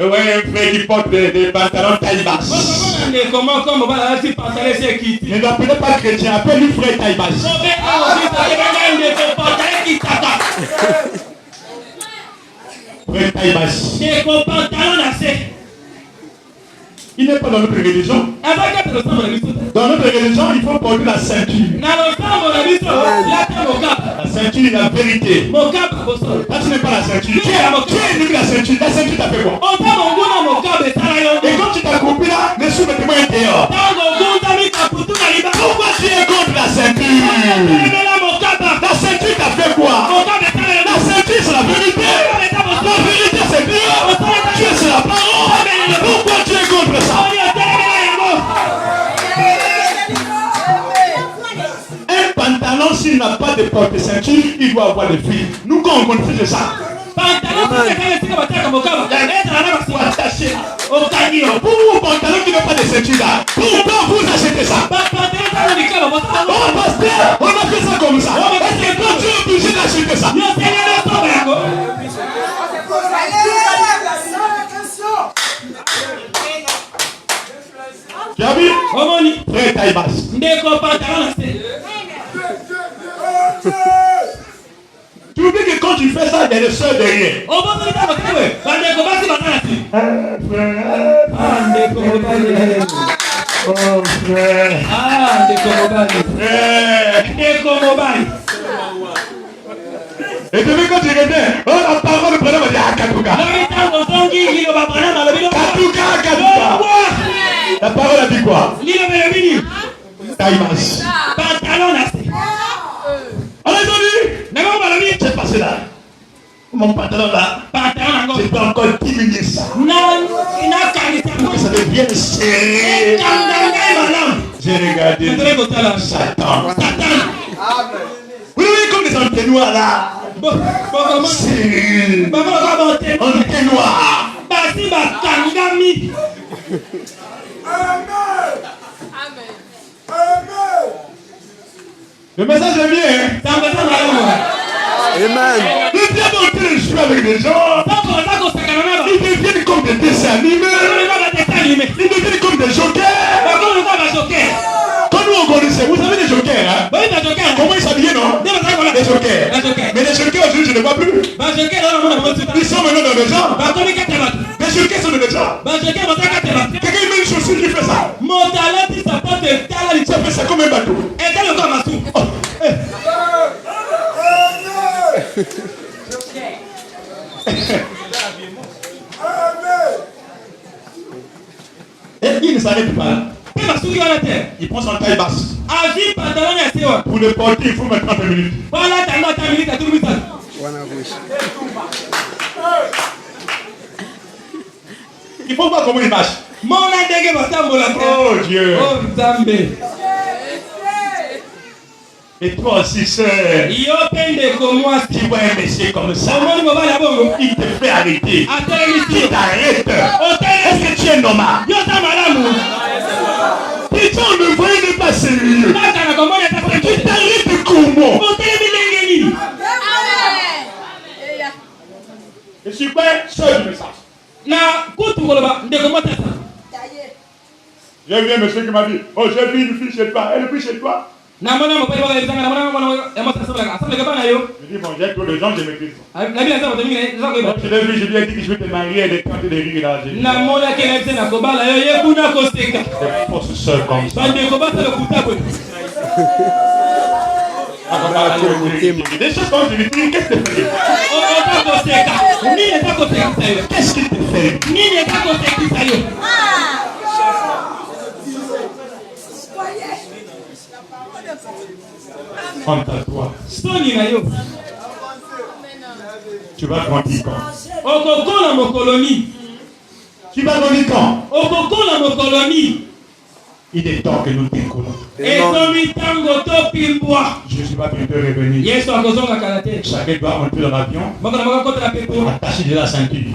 Ouais, un frère qui porte des pantalons taille basse. Ne l'appelez pas chrétien, appelle-lui frère taille basse. Frère taille basse. Il n'est pas dans notre religion. Dans notre religion, il faut porter la ceinture. La ceinture est la vérité. Là, ce n'est pas la ceinture. Qui est ennemi de la ceinture? La ceinture t'a fait quoi? Et quand tu t'accomplis là, les sous-vêtements intérieurs. Pourquoi tu es contre la ceinture? La ceinture t'a fait quoi? La n'a pas de porte-ceinture, il doit avoir des filles. Nous, quand on confie de ça, Pantalon pour attacher au camion. Pour vous, pantalon qui n'a pas de ceinture là, pourquoi vous achetez ça? Oh, pasteur, on a fait ça comme ça. Est-ce que toi, tu es obligé d'acheter ça? Tu as vu? Frère taille basse. Tu oublies que quand tu fais ça, il y a des soeurs derrière. Oh frère. Et depuis quand tu reviens, oh la parole de Branham va dire Katuka. La parole a dit quoi? Taille basse. Allez, c'est passé là. Mon pantalon là, je peux encore diminuer ça. Pour que ça devienne serré. J'ai regardé Satan. Oui, comme des entonnoirs là. Serré. Entonnoirs. Le message est bien, hein? Amen. Le diable est en train de jouer avec des gens. Ils deviennent comme des dessins animés. Ils deviennent comme des jokers. Quand nous on connaissait, vous savez des jokers, hein? Comment ils s'habillaient, non? Des jokers. Mais les jokers aujourd'hui, je ne vois plus. Ils sont maintenant dans les gens. Les jokers sont dans les gens. Quelqu'un met une chaussure qui fait ça. Ça fait ça comme un bateau. Et il ne s'arrête pas là. Il prend son taille basse. Pour le porter, il faut mettre 30 minutes. Il faut voir comment il marche. Oh Dieu. Et toi aussi, sœur, tu vois un monsieur comme ça, il te fait arrêter. Il t'arrête. Est-ce que tu es normal? Putain, on ne voyait même pas sérieux. Tu t'arrêtes comment? Je suis pas seul du message. J'ai vu un monsieur qui m'a dit, oh j'ai vu une fille chez toi, elle est plus chez toi. Je dis bon, j'ai trop de gens, je maîtrise. Je l'ai vu, je lui ai dit que je vais te marier, elle est tentée de rire là. Des fausses sœurs comme ça. Des choses comme je lui dis, qu'est-ce que tu fais? Qu'est-ce qu'il te fait? Honte à toi. Tu vas grandir quand? Tu vas grandir quand? Il est temps que nous décollons. Je ne suis pas bientôt revenu. Chacun doit entrer dans l'avion. Attacher de la ceinture.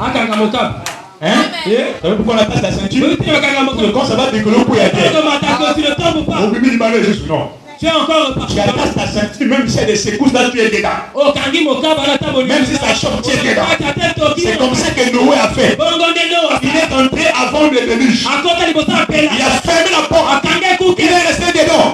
Hein? Vous savez pourquoi on attache la ceinture? Quand ça va décoller pour y aller. Au bébé du malheur, juste non. Tu attaches ta ceinture, même si elle est des secousses, là tu es dedans. Même si ça choque, tu es dedans. C'est comme ça que Noé a fait. Il est entré avant le déluge. Il a fermé la porte. Il est resté dedans.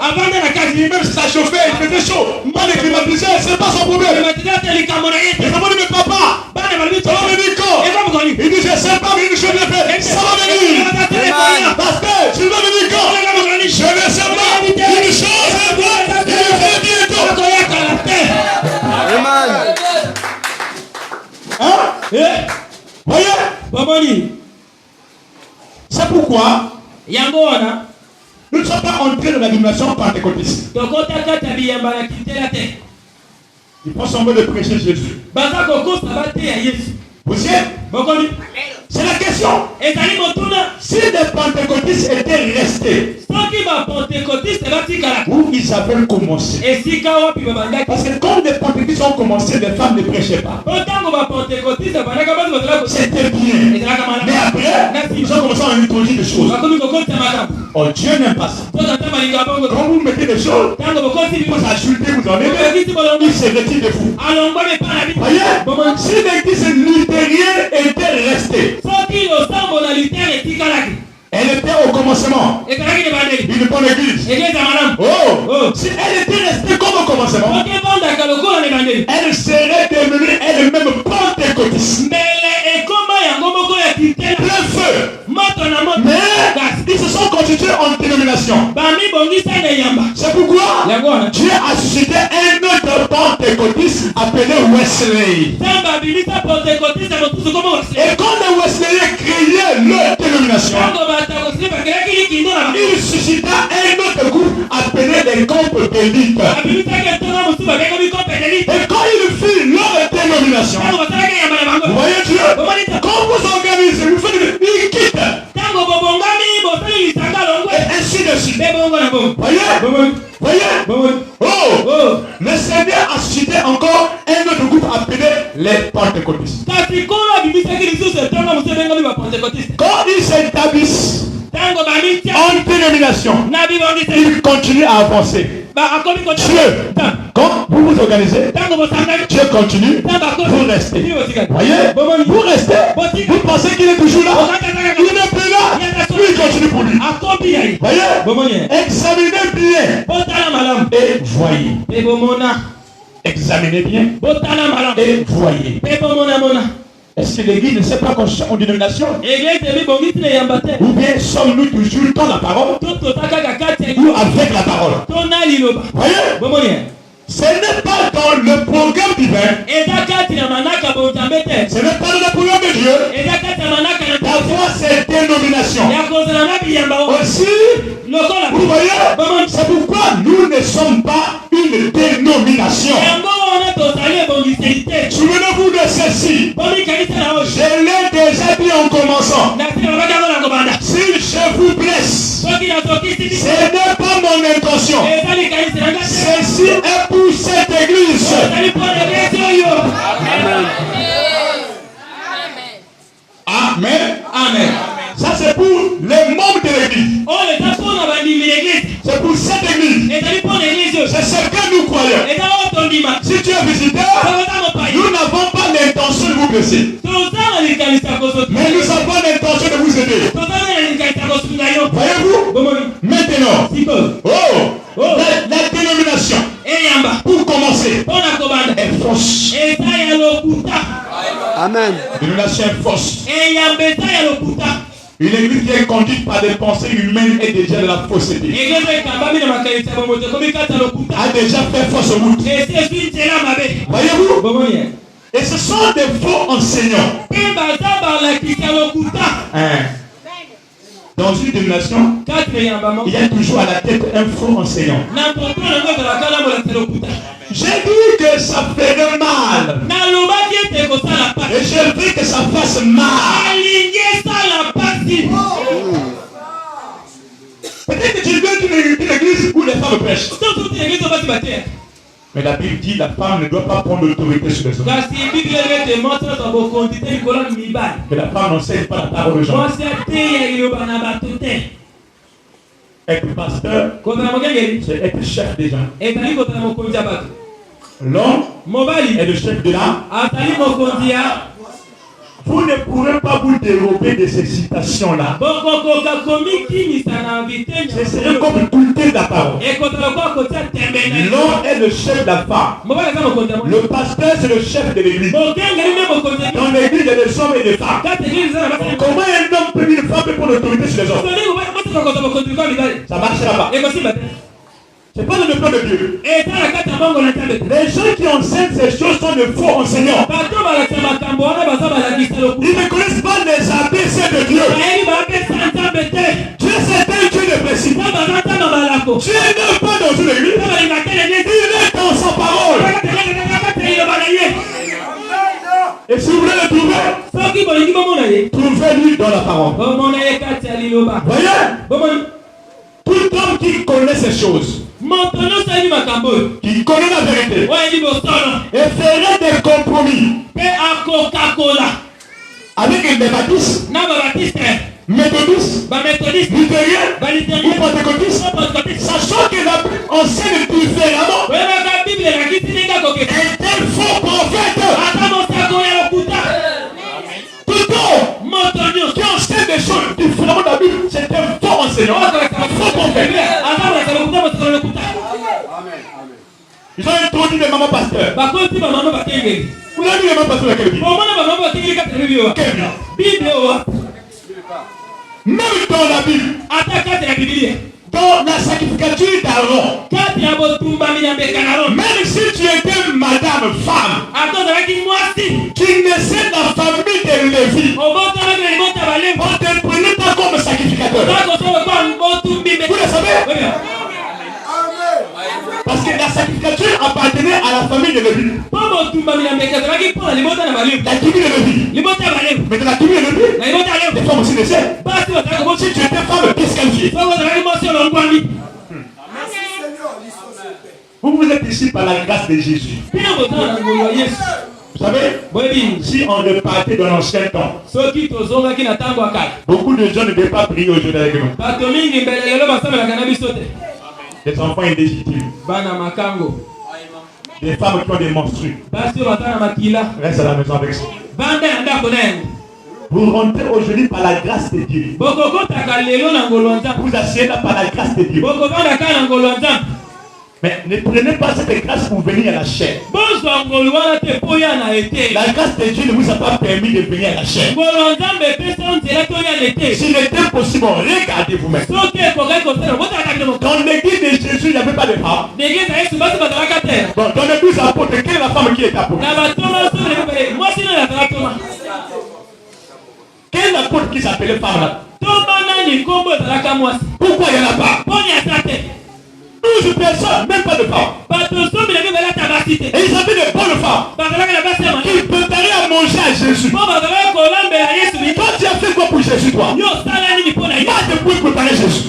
Même si ça chauffait, il faisait chaud. Pas de climatiseur, c'est pas son problème. Mais ça va dire papa. Ça va venir quand? Il dit je sais pas, mais je vais le faire. Ça va venir. Parce que tu vas venir quand? Je ne sais pas. Une chose. Hein? Voyez? C'est pourquoi nous ne sommes pas entrés dans la dimension pentecôtiste. Il prend son mot de prêcher Jésus. Vous y êtes? C'est la question. Si les pentecôtistes étaient restés Où ils avaient commencé. Parce que quand les pentecôtistes ont commencé, les femmes ne prêchaient pas. C'était bien. Mais après, ils ont commencé à introduire des choses. Oh, Dieu n'aime pas ça. Quand vous mettez des choses, vous ajoutez, vous en mettez, il se retire de vous. Voyez, si l'église luthérienne était restée, elle était au commencement. Une bonne église. Oh, si elle était restée comme au commencement, elle serait devenue elle-même pentecôtiste. Plein feu. Mais ils se sont constitués en dénomination. C'est pourquoi Dieu a suscité un autre pentecôtiste appelé Wesley. Et quand les Wesleyens créaient leur dénomination, il suscita un autre groupe appelé les Compélites. Et quand il fit leur dénomination, vous voyez Dieu, quand vous organisez, vous faites une quitte. Et ainsi de suite. Voyez? Oh, le Seigneur a suscité encore un autre groupe appelé les pentecôtistes. Quand ils s'établissent en dénomination, ils continuent à avancer. Dieu, quand vous vous organisez, Dieu continue, vous restez. Voyez, vous restez, vous pensez qu'il est toujours là, il n'est plus là, lui il continue pour lui. Voyez, examinez bien et voyez. Examinez bien et voyez. Est-ce que l'église ne sait pas qu'on est en dénomination? Ou bien sommes-nous toujours dans la parole ou avec la parole? Voyez? Ce n'est pas dans le programme divin. Ce n'est pas dans le programme de Dieu d'avoir cette dénomination. Aussi, vous voyez, c'est pourquoi nous ne sommes pas une dénomination. Souvenez-vous de ceci. Je l'ai déjà dit en commençant. Si je vous blesse, ce n'est pas mon intention. Ceci est pour cette église. Amen. Amen. Ça c'est pour les membres de l'église. C'est pour cette église. C'est ce que nous croyons. Si tu es visiteur, nous n'avons pas l'intention de vous blesser. Mais nous avons l'intention de vous aider. Voyez-vous? Maintenant, la dénomination, pour commencer, est fausse. Amen. Dénomination est fausse. Une église qui est conduite par des pensées humaines est déjà de la fausseté. A déjà fait fausse route. Voyez-vous? Et ce sont des faux enseignants. Dans une dénomination, il y a toujours à la tête un faux enseignant. J'ai dit que ça ferait mal. Et je veux que ça fasse mal. Peut-être que tu veux une église où les femmes prêchent. Mais la Bible dit que la femme ne doit pas prendre l'autorité sur les hommes. Que la femme n'enseigne pas la parole aux gens. Être pasteur, c'est être chef des gens. L'homme est le chef de l'âme. Vous ne pourrez pas vous dérober de ces citations-là. Ce serait comme écouter la parole. L'homme est le chef de la femme. Le pasteur, c'est le chef de l'église. Dans l'église, il y a des hommes et des femmes. Comment un homme peut dire une femme peut prendre l'autorité sur les hommes? Ça marchera pas. C'est pas le plan de Dieu. Les gens qui enseignent ces choses sont de faux enseignants. Ils ne connaissent pas les ABC de Dieu. Dieu c'est un Dieu de principe. Dieu n'est pas dans une église. Il est dans sa parole. Et si vous voulez le trouver, trouvez-lui dans la parole. Voyez? Tout homme qui connaît ces choses, qui connaît la vérité, et ferait des compromis avec les baptistes, méthodistes, luthériens ou pentecôtistes, sachant que la Bible enseigne différemment. Un tel faux prophète, tout qui enseigne des choses différemment de la Bible, c'est un faux enseignant, un faux prophète. Ils ont introduit les mamans pasteurs. Vous l'avez vu les mamans pasteurs à quelle Bible? Même dans la Bible, dans la sacrificature d'Aaron, même si tu étais madame, femme, qui naissait dans la famille de Lévi, on te prenait pas comme sacrificateur. Vous le savez? Parce que la sacrificature appartenait à la famille de Lévi. La tribu de Lévi. Mais dans la tribu de Lévi, les femmes aussi naissaient. Si tu étais femme, disqualifiée. Vous êtes ici par la grâce de Jésus. Vous savez, si on repartait dans l'ancien temps, beaucoup de gens ne devaient pas prier aujourd'hui avec nous. Des enfants illégitimes. Des femmes qui ont des menstrues. Reste à la maison avec ça. Vous rentrez aujourd'hui par la grâce de Dieu. Vous asseyez là par la grâce de Dieu. Mais ne prenez pas cette grâce pour venir à la chair. La grâce de Dieu ne vous a pas permis de venir à la chair. S'il était possible, regardez vous-même. Dans l'église de Jésus, il n'y avait pas de femme. Bon, dans les 12 apôtres, quelle est la femme qui est apôtre? Quel est l'apôtre qui s'appelait femme là? Pourquoi il n'y en a pas? 12 personnes, même pas de femmes. Et ils avaient des bonnes femmes qui préparaient à manger à Jésus. Toi, tu as fait quoi pour Jésus, toi? Pas de pour préparer Jésus.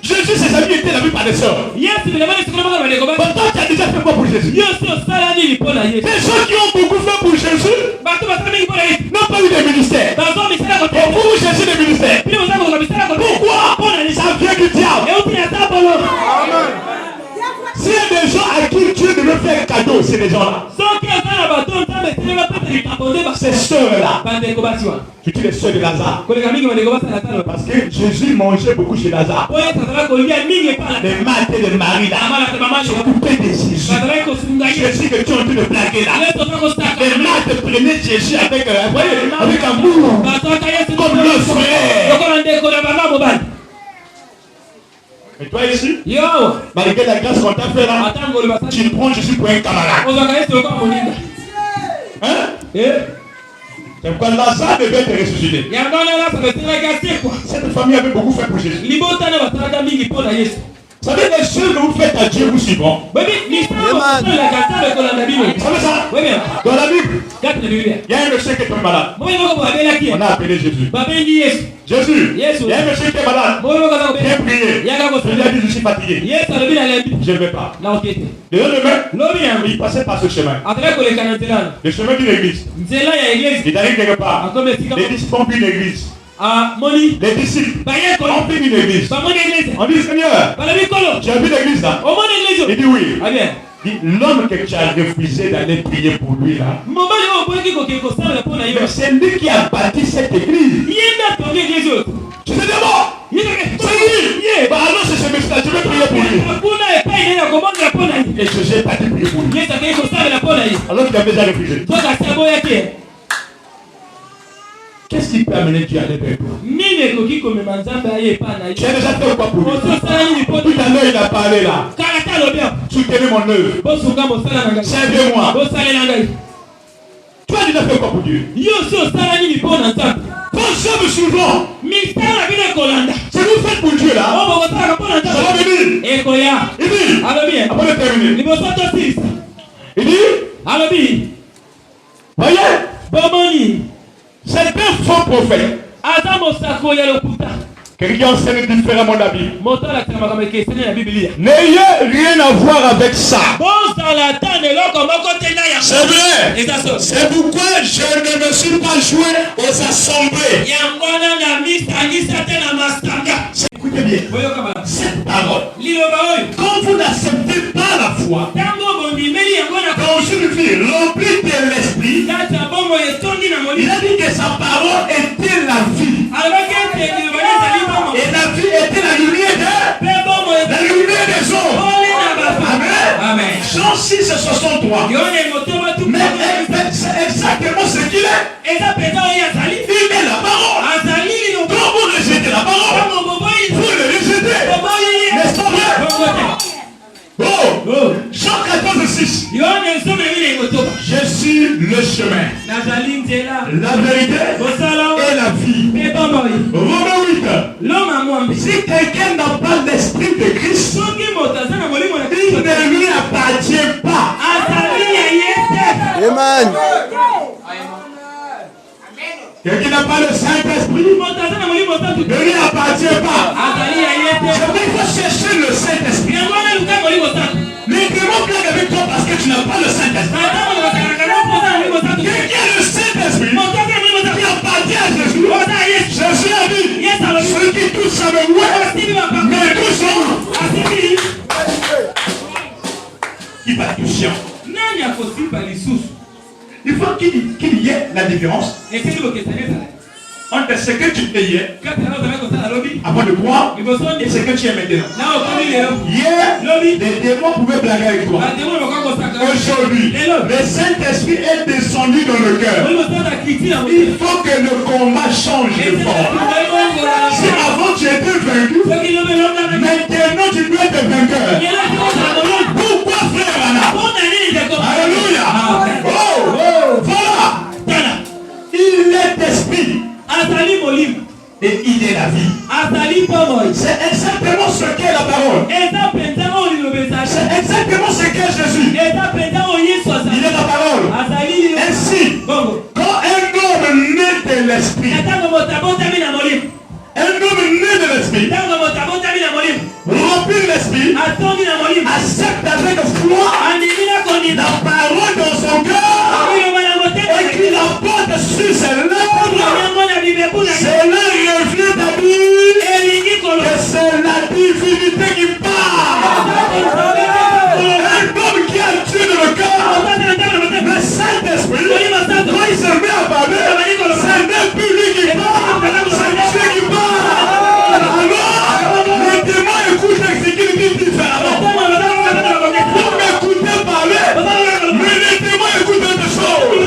Jésus, ses amis étaient la vie par des sœurs. Toi, tu as déjà fait quoi pour Jésus? Les gens qui ont beaucoup fait pour Jésus n'ont pas eu de ministère. Et vous, cherchez des ministères. Pourquoi? Ça vient du diable. S'il y a des gens à qui Dieu devait faire cadeau, c'est des gens-là. Ces sœurs-là. Tu dis les sœurs de Lazare. Parce que Jésus mangeait beaucoup chez Lazare. Les maths et les maris là s'occupaient de Jésus. Jésus que tu es en train de blaguer là. Les maths prenaient Jésus avec amour. Comme le frère. Et toi ici, malgré la grâce qu'on t'a fait là, tu prends Jésus pour un camarade. Hein? C'est pourquoi Lazare devait être ressuscité. Cette famille avait beaucoup fait pour Jésus. Vous savez, les choses que vous faites à Dieu, vous suivons. Vous savez ça? Dans la Bible, il y a un monsieur qui est tombé malade. On a appelé Jésus. Jésus, il y a un monsieur qui est malade. Viens prier. Il a dit, je suis fatigué. Je ne vais pas. Le lendemain, il passait par ce chemin. Le chemin d'une église. Il arrive quelque part. Les disciples ont pris une église. Les disciples ont pris une église. On dit, Seigneur, tu as vu l'église là? Il dit oui. L'homme que tu as refusé d'aller prier pour lui là, mais c'est lui qui a bâti cette église. Tu sais d'abord, c'est lui. Bah alors c'est ce monsieur-là, je vais prier pour lui. Et Jésus est parti prier pour lui. Alors qu'il a déjà refusé. Qu'est-ce qui peut amener Dieu à l'éveil? Tu as déjà fait quoi pour lui? Tout à l'heure il a parlé là. Soutenez mon œuvre. Servez-moi. Tu as déjà fait quoi pour Dieu? Pensez souvent. C'est vous faites pour Dieu là. Ça va venir. Il dit, avant de terminer, il dit, voyez, c'est un faux prophète. Quelqu'un enseigne différemment la Bible. N'ayez rien à voir avec ça. C'est vrai. C'est pourquoi je ne me suis pas joué aux assemblées. Écoutez bien. Cette parole. Quand vous n'acceptez pas la foi, quand je lui dis rempli de l'esprit, il a dit que sa parole était la vie. Et la vie était la lumière des hommes. Amen. Jean 6 et 63. Mais c'est exactement ce qu'il est. Il est la parole. Quand vous rejetez la parole, vous le rejetez. N'est-ce pas vrai? Jean 14 6. Je suis le chemin, la vérité et la vie. Romains 8. Si quelqu'un n'a pas l'esprit de Christ, il ne lui appartient pas. Amen. Quelqu'un n'a pas le Saint-Esprit, ne lui appartient pas. Il faut chercher le Saint-Esprit. Les démons plaident avec toi parce que tu n'as pas le Saint-Esprit. Quelqu'un a le Saint-Esprit qui appartient à Jésus. Jésus a dit, ceux qui touchent à mes ouais, mais touchent. Qui va toucher? Il faut qu'il y ait la différence entre ce que tu payais avant de croire et ce que tu es maintenant. Hier, les démons pouvaient blaguer avec toi. Aujourd'hui, le Saint-Esprit est descendu dans le cœur. Il faut que le combat change de forme. Si avant tu étais vaincu, maintenant tu dois être vainqueur. Pourquoi frère Anna? Alléluia. Voilà. Il est esprit. Et il est la vie. C'est exactement ce qu'est la parole. C'est exactement ce qu'est Jésus. Il est la parole. Ainsi, quand un homme naît de l'esprit, rempli de l'esprit, accepte avec foi la parole dans son cœur et qu'il la porte sur ses lèvres. C'est le reflet d'amour et c'est la divinité qui parle. Un homme qui a Dieu dans le cœur, le Saint-Esprit, quand il se met à parler, c'est même plus lui qui parle, c'est Dieu qui parle. Alors, les démons écoutent ce qu'il dit différemment. Pour m'écouter parler, mais les démons écoutent autre chose.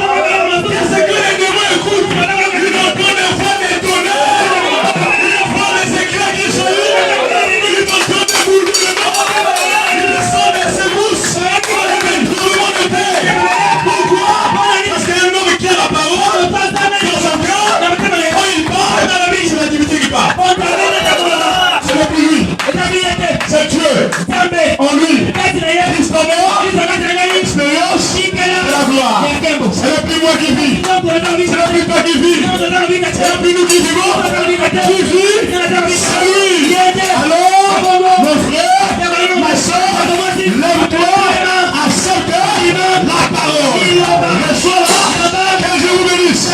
Qu'est-ce que les démons écoutent? Ils entendent des voix des tonnerres, ils entendent les éclats qui jaillissent, ils entendent des bourdonnements, ils descendent des secousses, et des tremblements de terre. Pourquoi? Parce qu'il y a un homme qui a la parole dans son cœur. Quand il parle, c'est la divinité qui parle. Ce n'est plus lui, c'est Dieu en lui. Christ en moi, l'expérience de la gloire. Ce n'est plus moi qui vis, ce n'est plus toi qui vis, ce n'est plus nous qui vivons. Qui vit, c'est lui. Alors, mon frère, ma soeur, lève-toi, accepte la parole. Reçois-la, que je vous bénisse.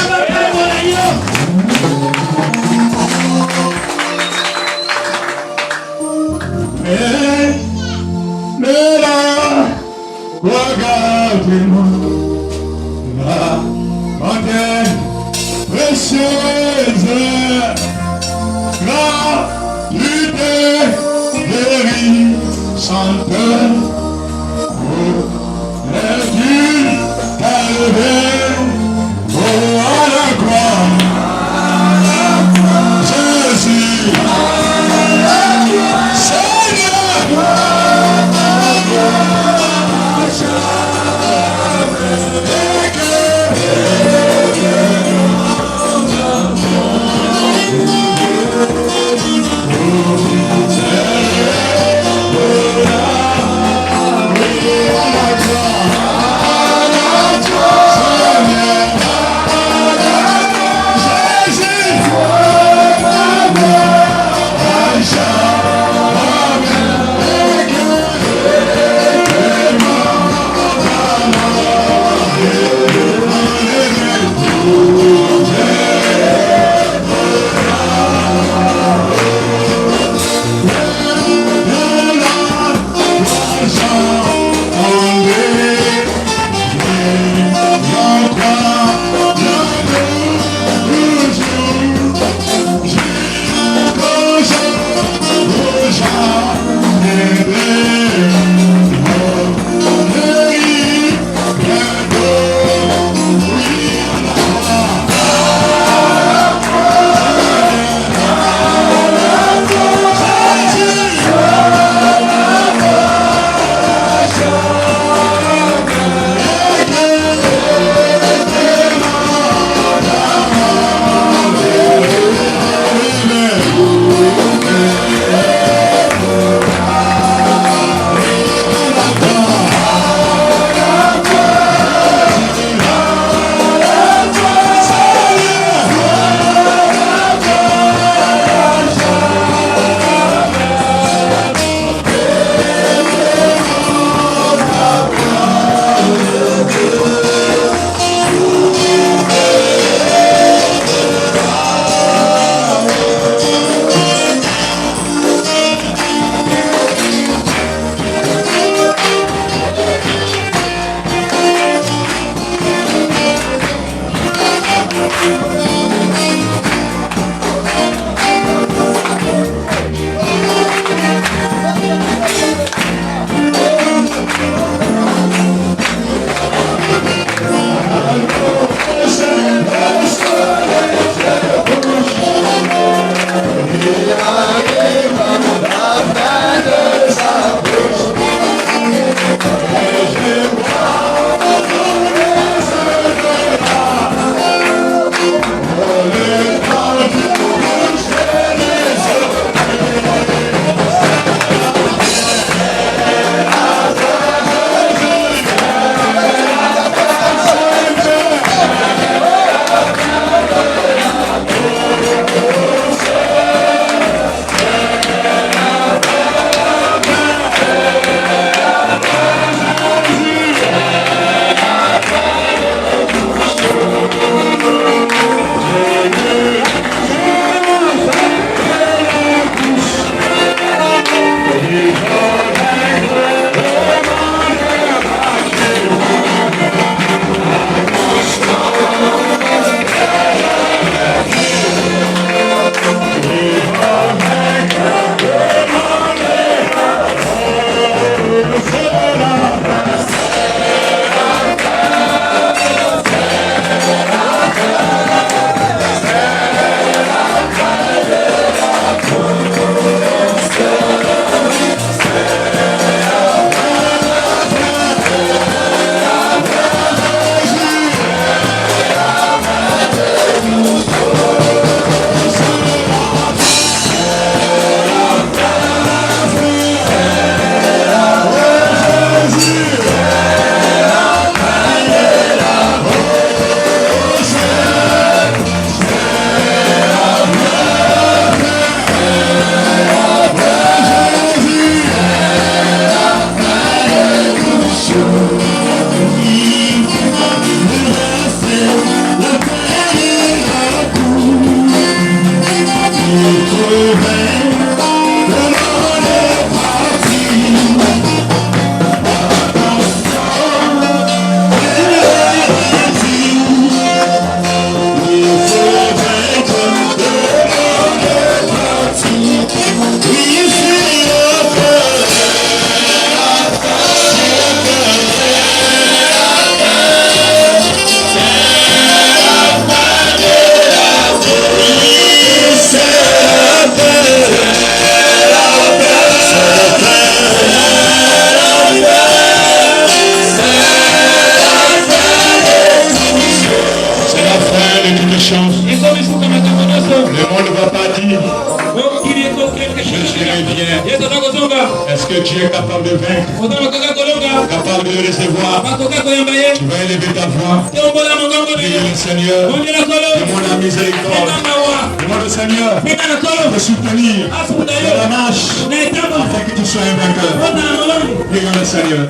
Mais là, regardez-moi, la montagne précieuse, la lutte guérissante, les yeux calvés, oh à la croix, Jésus, Je serai bien. Est-ce que tu es capable de vaincre? Capable de recevoir? Tu vas élever ta voix. Prie le Seigneur. Demande la miséricorde. Demande au Seigneur de soutenir dans la marche afin que tu sois un vainqueur. Prie le Seigneur.